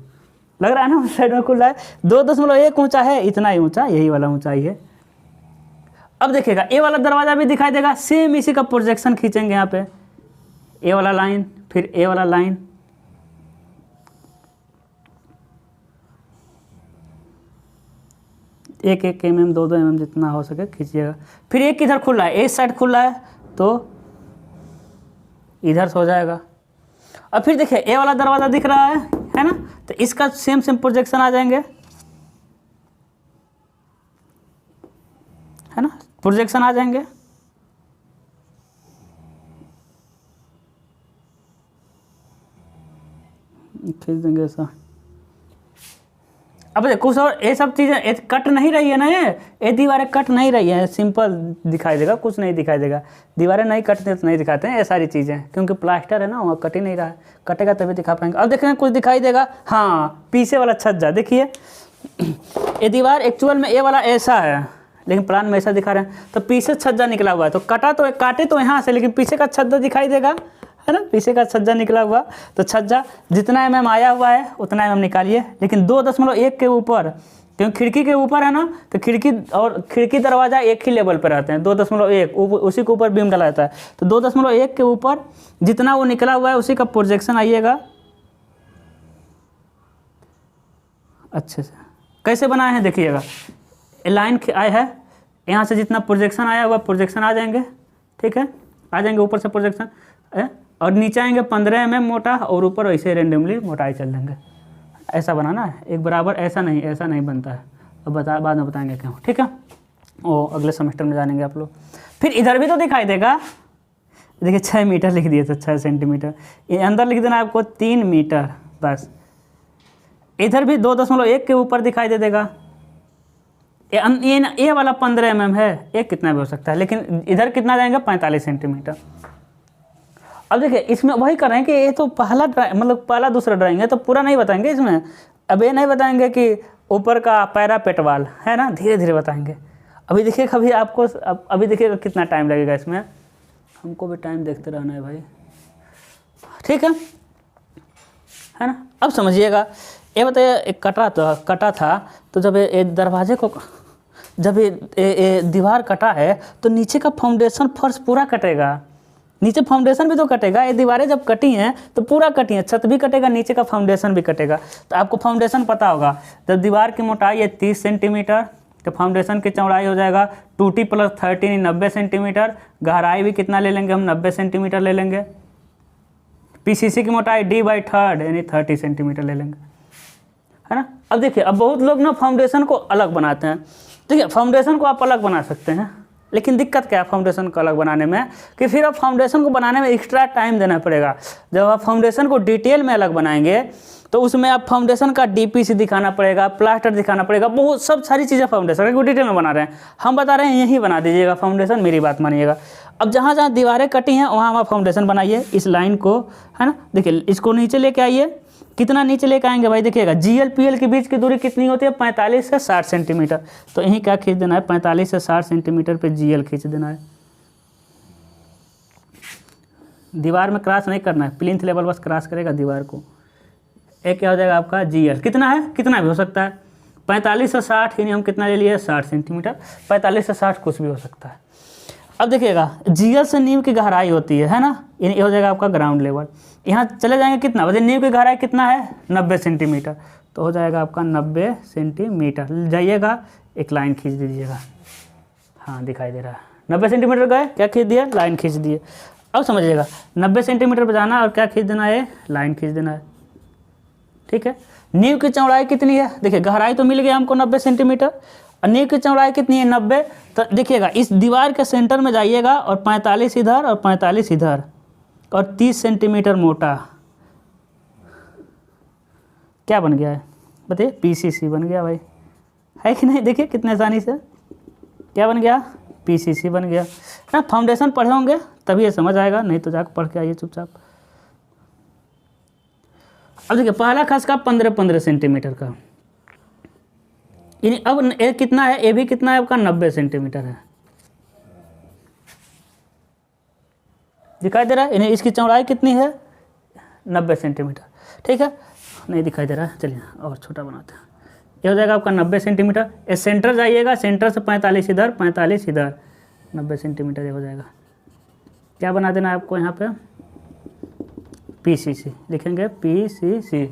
A: लग रहा है ना उस साइड में खुल रहा है। 2.1 ऊंचा है, इतना ही ऊंचा, यही वाला ऊंचाई है। अब देखिएगा ए वाला दरवाज़ा भी दिखाई देगा, सेम इसी का प्रोजेक्शन खींचेंगे यहाँ पे, ए वाला लाइन, फिर ए वाला लाइन, एक 1 mm 2-2 mm जितना हो सके खींचिएगा। फिर एक किधर खुल रहा है, इस साइड खुल रहा है, तो इधर से हो जाएगा। अब फिर देखिए ए वाला दरवाज़ा दिख रहा है ना, तो इसका सेम प्रोजेक्शन आ जाएंगे, है ना, प्रोजेक्शन आ जाएंगे। खींच देंगे ऐसा। अब देखो कुछ और, ये सब चीज़ें कट नहीं रही है ना, ये दीवारें कट नहीं रही है, सिंपल दिखाई देगा, कुछ नहीं दिखाई देगा। दीवारें नहीं कटते तो नहीं दिखाते हैं ये सारी चीज़ें, क्योंकि प्लास्टर है ना, वहाँ कट ही नहीं रहा है, कटेगा तभी दिखा पाएंगे। अब देखेंगे कुछ दिखाई देगा, हाँ पीछे वाला छज्जा देखिए, ये दीवार एक्चुअल में ये वाला ऐसा है, लेकिन प्लान में ऐसा दिखा रहे हैं, तो पीछे छज्जा निकला हुआ है, तो काटे तो यहाँ से, लेकिन पीछे का छज्जा दिखाई देगा, है ना, पीछे का छज्जा निकला हुआ। तो छज्जा जितना mm आया हुआ है उतना mm निकालिए, लेकिन 2.1 के ऊपर, क्योंकि खिड़की के ऊपर है ना, तो खिड़की दरवाज़ा एक ही लेवल पर रहते हैं, 2.1 उसी के ऊपर बीम डाला जाता है। तो 2.1 के ऊपर जितना वो निकला हुआ है उसी का प्रोजेक्शन आइएगा। अच्छे से कैसे बनाए हैं देखिएगा, लाइन आया है, यहाँ से जितना प्रोजेक्शन आया हुआ प्रोजेक्शन आ जाएंगे, ठीक है, आ जाएंगे ऊपर से प्रोजेक्शन है, और नीचे आएंगे 15 mm मोटा, और ऊपर वैसे रेंडमली मोटाई चल देंगे। ऐसा बनाना है, एक बराबर, ऐसा नहीं बनता है। अब बाद में बताएंगे क्यों, ठीक है, वो अगले सेमेस्टर में जानेंगे आप लोग। फिर इधर भी तो दिखाई देगा, देखिए 6 मीटर लिख दिए, तो 6 सेंटीमीटर, अंदर लिख देना आपको 3 मीटर बस। इधर भी 2.1 के ऊपर दिखाई दे देगा। ये वाला 15 mm है, ये कितना भी हो सकता है, लेकिन इधर कितना जाएंगे, 45 सेंटीमीटर। अब देखिए इसमें वही कर रहे हैं कि ये तो पहला दूसरा ड्राइंग है, तो पूरा नहीं बताएंगे इसमें। अब ये नहीं बताएंगे कि ऊपर का पैरापेट वाल है ना, धीरे धीरे बताएंगे। अभी देखिए, कभी आपको अभी देखिएगा कितना टाइम लगेगा इसमें, हमको भी टाइम देखते रहना है भाई, ठीक है ना। अब समझिएगा, ये बताइए, एक कटा था, तो जब ये दरवाजे को, जब ये दीवार कटा है, तो नीचे का फाउंडेशन फर्श पूरा कटेगा, नीचे फाउंडेशन भी तो कटेगा। ये दीवारें जब कटी हैं तो पूरा कटी हैं, छत भी कटेगा, नीचे का फाउंडेशन भी कटेगा। तो आपको फाउंडेशन पता होगा, जब दीवार की मोटाई है 30 सेंटीमीटर, तो फाउंडेशन की चौड़ाई हो जाएगा 2t + 13 90 सेंटीमीटर। गहराई भी कितना ले लेंगे हम, 90 सेंटीमीटर ले लेंगे। PCC की मोटाई d/3 यानी 30 सेंटीमीटर ले लेंगे, है ना। अब देखिए, अब बहुत लोग ना फाउंडेशन को अलग बनाते हैं। ठीक है, फाउंडेशन को आप अलग बना सकते हैं, लेकिन दिक्कत क्या है फाउंडेशन को अलग बनाने में, कि फिर अब फाउंडेशन को बनाने में एक्स्ट्रा टाइम देना पड़ेगा। जब आप फाउंडेशन को डिटेल में अलग बनाएंगे तो उसमें आप फाउंडेशन का डीपीसी दिखाना पड़ेगा, प्लास्टर दिखाना पड़ेगा, बहुत सब सारी चीज़ें फाउंडेशन को डिटेल में बना रहे हैं। हम बता रहे हैं यही बना दीजिएगा फाउंडेशन, मेरी बात मानिएगा। अब जहाँ जहाँ दीवारें कटी हैं वहाँ वहाँ फाउंडेशन बनाइए, इस लाइन को, है ना। देखिए इसको नीचे लेके आइए, कितना नीचे लेके आएंगे भाई, देखिएगा जीएल पीएल के बीच की दूरी कितनी होती है, 45 से 60 सेंटीमीटर। तो यहीं क्या खींच देना है, 45 से 60 सेंटीमीटर पे जीएल खींच देना है। दीवार में क्रॉस नहीं करना है, प्लिंथ लेवल बस क्रॉस करेगा दीवार को। एक क्या हो जाएगा आपका जीएल, कितना है, कितना भी हो सकता है, 45 से 60, यानी हम कितना ले लिए 60 सेंटीमीटर, 45 से 60 कुछ भी हो सकता है। अब देखिएगा जीएल से नींव की गहराई होती है ना, ये हो जाएगा आपका ग्राउंड लेवल। यहाँ चले जाएंगे कितना, वजह नींव की गहराई कितना है 90 सेंटीमीटर, तो हो जाएगा आपका 90 सेंटीमीटर। जाइएगा एक लाइन खींच दीजिएगा, हाँ दिखाई दे रहा है, 90 सेंटीमीटर गए, क्या खींच दिया, लाइन खींच दिए। अब समझिएगा 90 सेंटीमीटर पर जाना और क्या खींच देना है, लाइन खींच देना है, ठीक है। नींव की चौड़ाई कितनी है, देखिए गहराई तो मिल गया हमको 90 सेंटीमीटर, और नींव की चौड़ाई कितनी है 90। तो देखिएगा इस दीवार के सेंटर में जाइएगा और 45 इधर और 45 इधर और 30 सेंटीमीटर मोटा, क्या बन गया है बताइए, पीसीसी बन गया भाई, है कि नहीं। देखिए कितने आसानी से क्या बन गया, पीसीसी बन गया ना। फाउंडेशन पढ़े होंगे तभी ये समझ आएगा, नहीं तो जाकर पढ़ के आइए चुपचाप। अब देखिए पहला खसका 15-15 सेंटीमीटर का, यानी अब ए कितना है, ए भी कितना है आपका 90 सेंटीमीटर है, दिखाई दे रहा है। यानी इसकी चौड़ाई कितनी है 90 सेंटीमीटर, ठीक है। नहीं दिखाई दे रहा है, चलिए और छोटा बनाते हैं। ये हो जाएगा आपका 90 सेंटीमीटर। ये सेंटर जाइएगा, सेंटर से 45 इधर 45 इधर, 90 सेंटीमीटर ये हो जाएगा। क्या बना देना है आपको यहाँ पे, पीसीसी लिखेंगे, पीसीसी।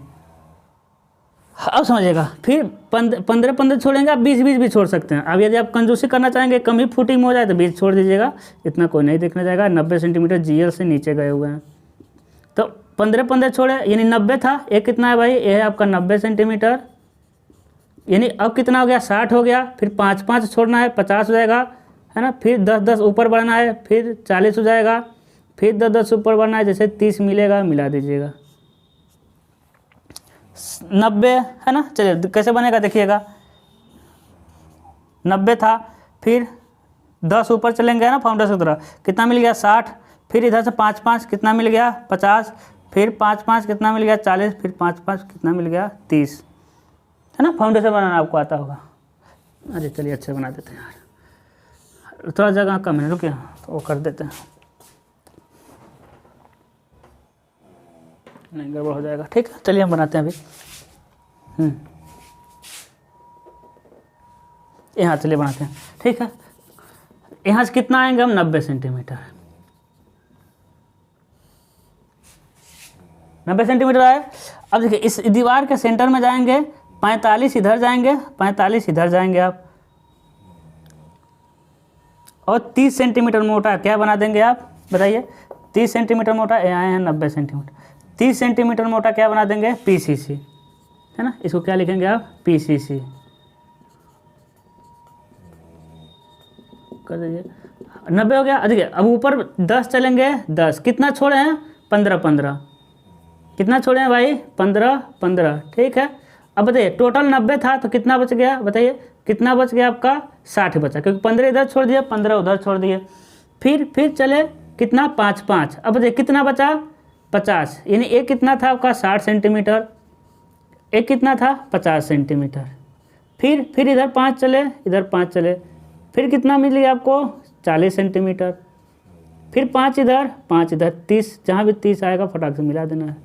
A: अब समझिएगा, फिर 15-15 छोड़ेंगे, आप 20-20 भी छोड़ सकते हैं। अब यदि आप कंजूसी करना चाहेंगे, कम ही फुटिंग में हो जाए तो 20 छोड़ दीजिएगा, इतना कोई नहीं देखने जाएगा। 90 सेंटीमीटर जीएल से नीचे गए हुए हैं, तो 15-15 छोड़े, यानी 90 था। एक कितना है भाई, ये है आपका 90 सेंटीमीटर, यानी अब कितना हो गया 60 हो गया। फिर 5-5 छोड़ना है, 50 हो जाएगा, है ना। फिर 10-10 ऊपर बढ़ना है, फिर 40 हो जाएगा, फिर 10-10 ऊपर बढ़ना है, जैसे 30 मिलेगा मिला दीजिएगा, 90 है ना। चलिए कैसे बनेगा देखिएगा, 90 था, फिर 10 ऊपर चलेंगे ना फाउंडेशन की तरफ, कितना मिल गया 60, फिर इधर से 5-5 कितना मिल गया 50, फिर 5-5 कितना मिल गया 40, फिर 5-5 कितना मिल गया 30, है ना। फाउंडेशन बनाना आपको आता होगा। अरे चलिए अच्छे बना देते हैं यार, थोड़ा जगह कम है, रुकिए तो वो कर देते हैं, नहीं गड़बड़ हो जाएगा, ठीक है। चलिए हम बनाते हैं अभी, यहाँ चलिए बनाते हैं, ठीक है। यहाँ से कितना आएंगे हम 90 सेंटीमीटर, 90 सेंटीमीटर आए। अब देखिए इस दीवार के सेंटर में जाएंगे, 45 इधर जाएंगे, 45 इधर जाएंगे आप, और 30 सेंटीमीटर मोटा क्या बना देंगे आप बताइए, 30 सेंटीमीटर मोटा, ये आए हैं 90 सेंटीमीटर, 30 सेंटीमीटर मोटा क्या बना देंगे, पीसीसी, है ना। इसको क्या लिखेंगे आप, पीसीसी कर दीजिए। 90 हो गया। देखिए अब ऊपर 10 चलेंगे, 10 कितना छोड़े हैं 15-15, कितना छोड़े हैं भाई 15-15, ठीक है। अब बताइए टोटल 90 था तो कितना बच गया बताइए, कितना बच गया आपका 60 बचा, क्योंकि 15 इधर छोड़ दिए 15 उधर छोड़ दिए। फिर चले कितना 5-5, अब बताइए कितना बचा 50, यानी एक कितना था आपका 60 सेंटीमीटर, एक कितना था 50 सेंटीमीटर। फिर इधर 5 चले, इधर 5 चले, फिर कितना मिल गया आपको 40 सेंटीमीटर, फिर 5 इधर 5 इधर, 30, जहाँ भी 30 आएगा फटाक से मिला देना है,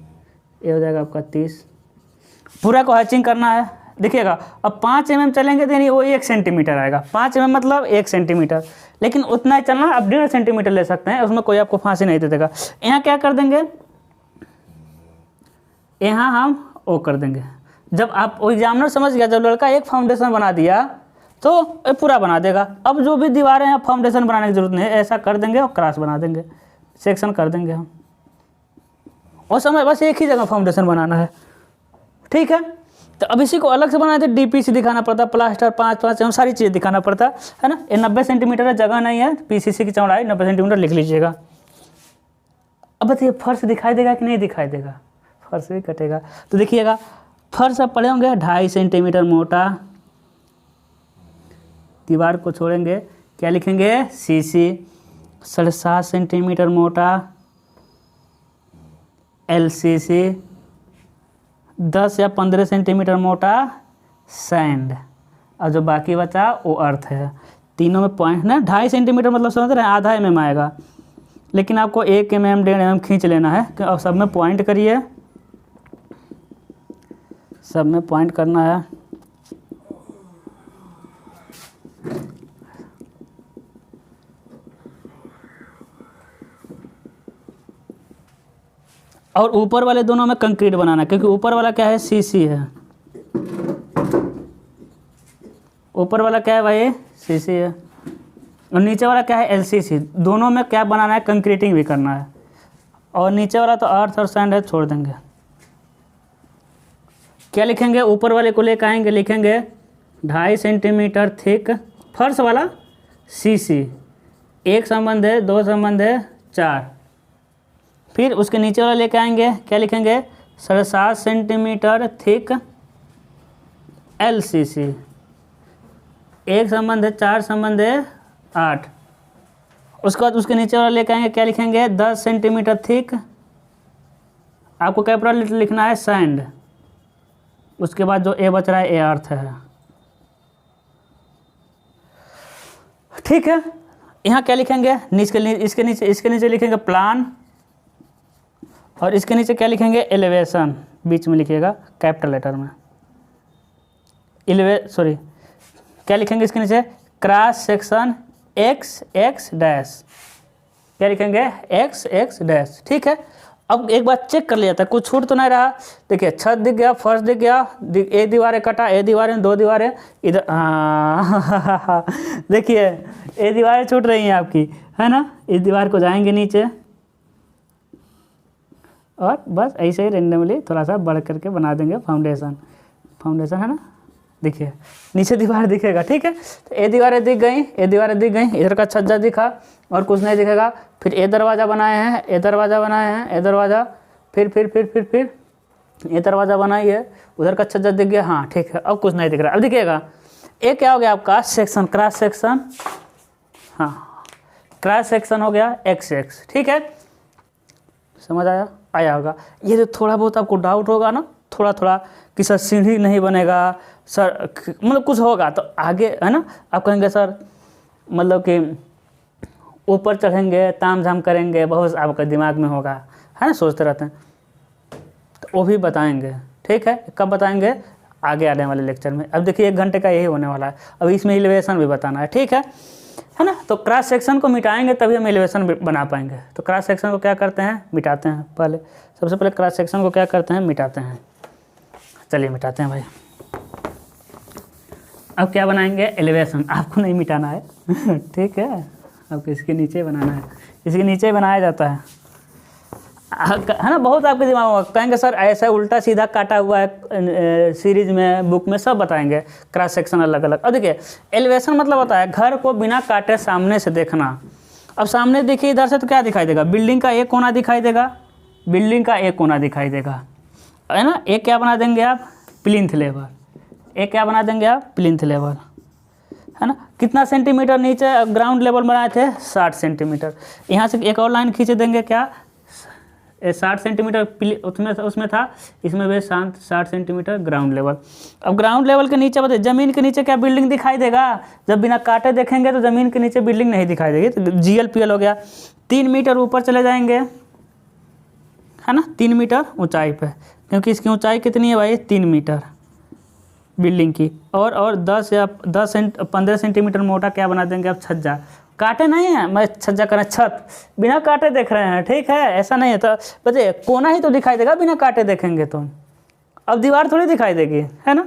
A: ये हो जाएगा आपका 30। पूरा को हैचिंग करना है। देखिएगा अब 5 mm चलेंगे तो यानी वो 1 सेंटीमीटर आएगा, 5 mm मतलब 1 सेंटीमीटर, लेकिन उतना ही चलना, आप 1.5 सेंटीमीटर ले सकते हैं, उसमें कोई आपको फांसी नहीं दे देगा। यहाँ क्या कर देंगे, यहाँ हम ओ कर देंगे। जब आप एग्जामिनर समझ गया, जब लड़का एक फाउंडेशन बना दिया तो ये पूरा बना देगा। अब जो भी दीवारें हैं फाउंडेशन बनाने की जरूरत नहीं है, ऐसा कर देंगे और क्रॉस बना देंगे, सेक्शन कर देंगे हम, और समय बस एक ही जगह फाउंडेशन बनाना है, ठीक है। तो अब इसी को अलग से बनाए थे, डीपीसी दिखाना पड़ता, प्लास्टर 5-5 हम सारी चीज़ें दिखाना पड़ता है ना। ये 90 सेंटीमीटर है, जगह नहीं है, पीसीसी की चौड़ाई 90 सेंटीमीटर लिख लीजिएगा। अब बताइए फर्श दिखाई देगा कि नहीं दिखाई देगा, फर्श भी कटेगा। तो देखिएगा फर्श आप पढ़े होंगे 2.5 सेंटीमीटर मोटा, दीवार को छोड़ेंगे क्या लिखेंगे सीसी, 7.5 सेंटीमीटर मोटा एलसीसी, 10 या 15 सेंटीमीटर मोटा सैंड, और जो बाकी बचा वो अर्थ है। तीनों में पॉइंट ना 2.5 सेंटीमीटर मतलब समझ रहे हैं आधा mm आएगा, लेकिन आपको 1 mm 1.5 mm खींच लेना है और सब में पॉइंट करिए, सब में पॉइंट करना है। और ऊपर वाले दोनों में कंक्रीट बनाना है, क्योंकि ऊपर वाला क्या है सीसी है, ऊपर वाला क्या है भाई सीसी है, और नीचे वाला क्या है एलसीसी। दोनों में क्या बनाना है कंक्रीटिंग भी करना है, और नीचे वाला तो अर्थ और सैंड है छोड़ देंगे। क्या लिखेंगे ऊपर वाले को लेकर आएंगे, लिखेंगे 2.5 सेंटीमीटर थिक फर्श वाला सीसी, 1 संबंध है 2 संबंध है 4। फिर उसके नीचे वाला लेके आएंगे क्या लिखेंगे 7.5 सेंटीमीटर थिक एलसीसी, 1 संबंध है 4 संबंध है 8। उसके बाद उसके नीचे वाला लेके आएंगे क्या लिखेंगे 10 सेंटीमीटर थिक, आपको कैपिटल लेटर लिखना है सैंड। उसके बाद जो ए बच रहा है ए अर्थ है, ठीक है। यहाँ क्या लिखेंगे इसके नीचे लिखेंगे प्लान, और इसके नीचे क्या लिखेंगे एलिवेशन, बीच में लिखिएगा कैपिटल लेटर में क्या लिखेंगे इसके नीचे cross section x x dash, क्या लिखेंगे एक्स एक्स डैश, ठीक है। अब एक बार चेक कर लिया था कुछ छूट तो नहीं रहा। देखिए छत दिख गया, फर्श दिख गया, ए दीवारें कटा, ए दीवारें 2 दीवारें इधर, हाँ देखिए ए दीवारें छूट रही हैं आपकी, है ना। इस दीवार को जाएंगे नीचे और बस ऐसे ही रेंडमली थोड़ा सा बढ़ करके बना देंगे फाउंडेशन है ना। देखिए नीचे दीवार दिखेगा, ठीक है। तो ए दीवारें दिख गई, इधर का छज्जा दिखा और कुछ नहीं दिखेगा। फिर ए दरवाज़ा बनाए हैं, ए दरवाज़ा, फिर ये दरवाज़ा बनाइए, उधर का छज्जा दिख गया, हाँ ठीक है। अब कुछ नहीं दिख रहा। अब दिखेगा ए क्या हो गया आपका सेक्शन, क्रॉस सेक्शन, हाँ क्रॉस सेक्शन हो गया एक्स एक्स, ठीक है। समझ आया होगा। ये जो थोड़ा बहुत आपको डाउट होगा ना, थोड़ा कि सर सीढ़ी नहीं बनेगा सर, मतलब कुछ होगा तो आगे है ना आप कहेंगे सर मतलब कि ऊपर चढ़ेंगे ताम झाम करेंगे, बहुत आपका दिमाग में होगा, है ना, सोचते रहते हैं, तो वो भी बताएंगे, ठीक है। कब बताएंगे आगे आने वाले लेक्चर में। अब देखिए 1 घंटे का यही होने वाला है। अब इसमें एलिवेशन भी बताना है, ठीक है ना। तो क्रॉस सेक्शन को मिटाएंगे तभी हम एलिवेशन बना पाएंगे। तो क्रॉस सेक्शन को क्या करते हैं मिटाते हैं। पहले सबसे पहले क्रॉस सेक्शन को क्या करते हैं मिटाते हैं। चलिए मिटाते हैं भाई। अब क्या बनाएंगे एलिवेशन, आपको नहीं मिटाना है ठीक है, आपको इसके नीचे बनाना है, इसके नीचे बनाया जाता है ना। बहुत आपके दिमाग में कहेंगे सर ऐसा उल्टा सीधा काटा हुआ है, सीरीज में बुक में सब बताएंगे क्रॉस सेक्शन अलग अलग। अब देखिए एलिवेशन मतलब होता है घर को बिना काटे सामने से देखना। अब सामने देखिए इधर से तो क्या दिखाई देगा, बिल्डिंग का एक कोना दिखाई देगा, है ना। एक क्या बना देंगे आप प्लिंथ लेवल, है ना। कितना सेंटीमीटर नीचे ग्राउंड लेवल बनाए थे 60 सेंटीमीटर। यहाँ से एक और लाइन खींच देंगे क्या 60 सेंटीमीटर उसमें था, इसमें भी 60 सेंटीमीटर ग्राउंड लेवल। अब ग्राउंड लेवल के नीचे बताइए ज़मीन के नीचे क्या बिल्डिंग दिखाई देगा। जब बिना काटे देखेंगे तो ज़मीन के नीचे बिल्डिंग नहीं दिखाई देगी। तो GLPL हो गया। 3 मीटर ऊपर चले जाएंगे, है ना, 3 मीटर ऊंचाई पे, क्योंकि इसकी ऊंचाई कितनी है भाई 3 मीटर बिल्डिंग की। और 15 सेंटीमीटर मोटा क्या बना देंगे आप छज्जा। काटे नहीं है, मैं छज्जा करें छत बिना काटे देख रहे हैं, ठीक है, ऐसा नहीं है। तो बताइए कोना ही तो दिखाई देगा बिना काटे देखेंगे तो, अब दीवार थोड़ी दिखाई देगी, है ना।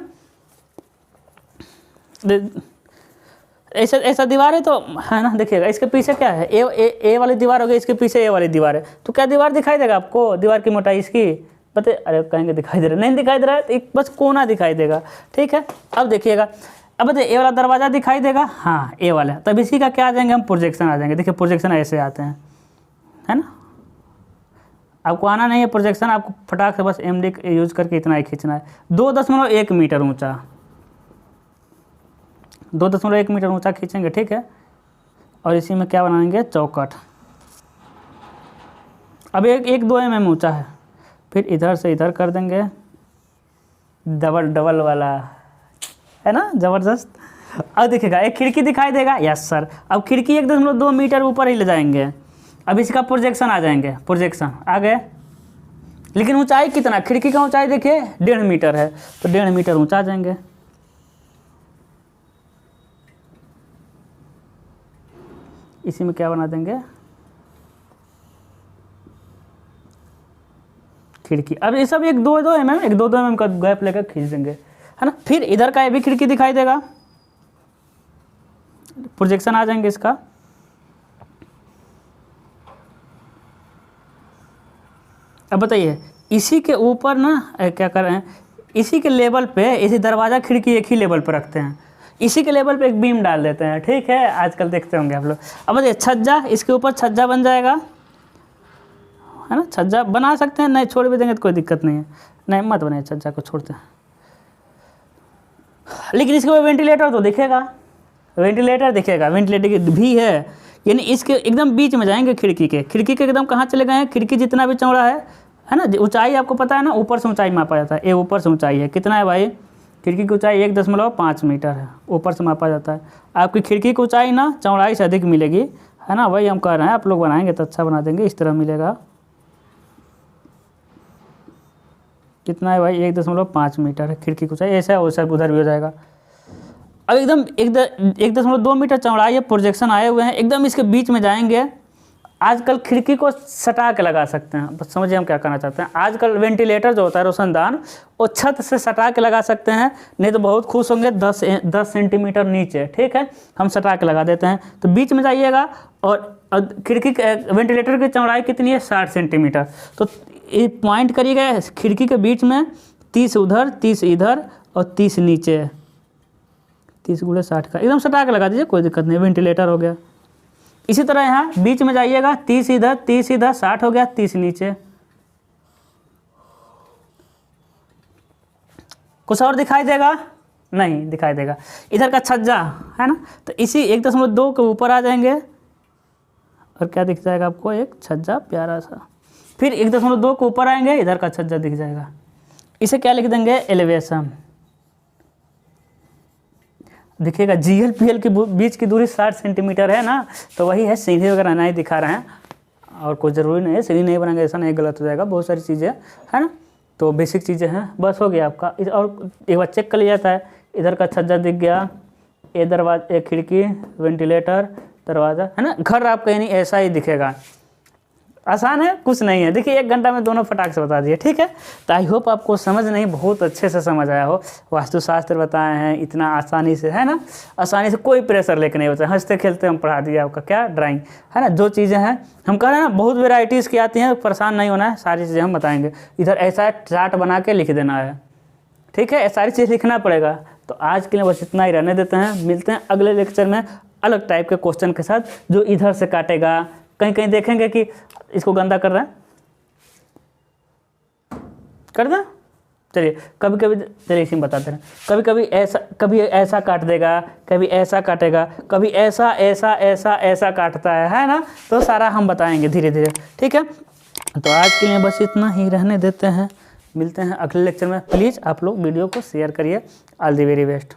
A: ऐसा दीवार है तो, है ना। देखिएगा इसके पीछे क्या है, ए वाली दीवार हो गई, इसके पीछे ए वाली दीवार है, तो क्या दीवार दिखाई देगा आपको, दीवार की मोटाई इसकी पता। अरे कहेंगे दिखाई दे रहा है, नहीं दिखाई दे रहा है तो एक बस कोना दिखाई देगा, ठीक है। अब देखिएगा, अब बताइए ए वाला दरवाज़ा दिखाई देगा, हाँ ए वाला, तब इसी का क्या आ जाएंगे हम प्रोजेक्शन आ जाएंगे। देखिए प्रोजेक्शन ऐसे आते हैं, है ना। आपको आना नहीं है प्रोजेक्शन, आपको फटाक से बस एमडी यूज करके इतना ही खींचना है। 2.1 मीटर ऊंचा, 2.1 मीटर ऊंचा खींचेंगे, ठीक है। और इसी में क्या बनाएंगे, चौकट। अब एक 2 mm ऊंचा है, फिर इधर से इधर कर देंगे, डबल वाला है ना, ज़बरदस्त। अब दिखेगा एक खिड़की दिखाई देगा, यस सर। अब खिड़की 1.2 मीटर ऊपर ही ले जाएंगे। अब इसका प्रोजेक्शन आ जाएंगे, प्रोजेक्शन आ गए। लेकिन ऊंचाई कितना, खिड़की का ऊंचाई देखिए 1.5 मीटर है, तो 1.5 मीटर ऊंचा आ जाएंगे। इसी में क्या बना देंगे, खिड़की। अब ये सब 1-2 mm का गैप लेकर खींच देंगे, है ना। फिर इधर का ये भी खिड़की दिखाई देगा, प्रोजेक्शन आ जाएंगे इसका। अब बताइए इसी के ऊपर ना क्या कर रहे हैं, इसी के लेवल पे, इसी दरवाज़ा खिड़की एक ही लेवल पर रखते हैं, इसी के लेवल पे एक बीम डाल देते हैं, ठीक है। आजकल देखते होंगे आप लोग। अब बताइए छज्जा, इसके ऊपर छज्जा बन जाएगा, है ना। छज्जा बना सकते हैं, नहीं छोड़ भी देंगे तो कोई दिक्कत नहीं है, नहीं मत बनाइए, छज्जा को छोड़ते हैं। लेकिन इसके ऊपर वेंटिलेटर तो दिखेगा, वेंटिलेटर दिखेगा, वेंटिलेटर भी है, यानी इसके एकदम बीच में जाएंगे खिड़की के एकदम कहाँ चले गए हैं, खिड़की जितना भी चौड़ा है ना। ऊंचाई आपको पता है ना, ऊपर से ऊंचाई मापा जाता है, ये ऊपर से ऊंचाई है, कितना है भाई, खिड़की की ऊंचाई 1.5 मीटर है, ऊपर से मापा जाता है। आपकी खिड़की की ऊंचाई ना चौड़ाई से अधिक मिलेगी, है ना, वही हम कह रहे हैं। आप लोग बनाएंगे तो अच्छा बना देंगे, इस तरह मिलेगा। कितना है भाई, 1.5 मीटर है खिड़की की ऊंचाई, ऐसा वैसा उधर भी हो जाएगा। अब एकदम 1.2 मीटर चौड़ाई है, प्रोजेक्शन आए हुए हैं, एकदम इसके बीच में जाएंगे। आजकल खिड़की को सटा के लगा सकते हैं, बस समझिए हम क्या करना चाहते हैं। आजकल वेंटिलेटर जो होता है, रोशनदान, वो छत से सटा के लगा सकते हैं, नहीं तो बहुत खुश होंगे 10 सेंटीमीटर नीचे, ठीक है, हम सटा के लगा देते हैं। तो बीच में जाइएगा, और खिड़की वेंटिलेटर की चौड़ाई कितनी है, 60 सेंटीमीटर। तो ये पॉइंट करिएगा खिड़की के बीच में, 30 उधर, 30 इधर और 30 नीचे, 30 × 60 का एकदम सटा के लगा दीजिए, कोई दिक्कत नहीं, वेंटिलेटर हो गया। इसी तरह यहाँ बीच में जाइएगा, 30 इधर, 30 इधर, 60 हो गया, 30 नीचे। कुछ और दिखाई देगा, नहीं दिखाई देगा। इधर का छज्जा है ना, तो इसी 1.2 के ऊपर आ जाएंगे, और क्या दिख जाएगा आपको, एक छज्जा प्यारा सा। फिर 1.2 के ऊपर आएंगे, इधर का छज्जा दिख जाएगा। इसे क्या लिख देंगे, एलिवेशन। दिखेगा GL-PL के बीच की दूरी 60 सेंटीमीटर है ना, तो वही है, सीढ़ी वगैरह नहीं दिखा रहे हैं, और कोई ज़रूरी नहीं है सीढ़ी नहीं बनाएंगे, ऐसा नहीं, गलत हो जाएगा, बहुत सारी चीज़ें है ना। तो बेसिक चीज़ें हैं, बस हो गया आपका। और एक बार चेक कर लिया जाता है, इधर का छज्जा दिख गया, ये दरवाजा, एक खिड़की, वेंटिलेटर, दरवाज़ा, है ना। घर आपका यानी ऐसा ही दिखेगा, आसान है, कुछ नहीं है। देखिए 1 घंटा में दोनों फटाक से बता दिए, ठीक है। तो आई होप आपको समझ नहीं, बहुत अच्छे से समझ आया हो। वास्तुशास्त्र बताए हैं इतना आसानी से, है ना, आसानी से, कोई प्रेशर लेके नहीं होता, हंसते खेलते हम पढ़ा दिया आपका क्या, ड्राइंग, है ना। जो चीज़ें हैं हम कह रहे हैं ना, बहुत वेराइटीज़ की आती हैं, परेशान नहीं होना है, सारी चीज़ें हम बताएंगे। इधर ऐसा चार्ट बना के लिख देना है, ठीक है, सारी चीज़ लिखना पड़ेगा। तो आज के लिए बस इतना ही रहने देते हैं, मिलते हैं अगले लेक्चर में अलग टाइप के क्वेश्चन के साथ, जो इधर से काटेगा। कहीं कहीं देखेंगे कि इसको गंदा कर रहा है, कर दें, चलिए कभी कभी, चलिए इसी में बताते हैं, कभी ऐसा काट देगा, कभी ऐसा काटेगा, कभी ऐसा ऐसा ऐसा ऐसा काटता है ना। तो सारा हम बताएंगे धीरे धीरे, ठीक है। तो आज के लिए बस इतना ही रहने देते हैं, मिलते हैं अगले लेक्चर में। प्लीज़ आप लोग वीडियो को शेयर करिए। All the very best.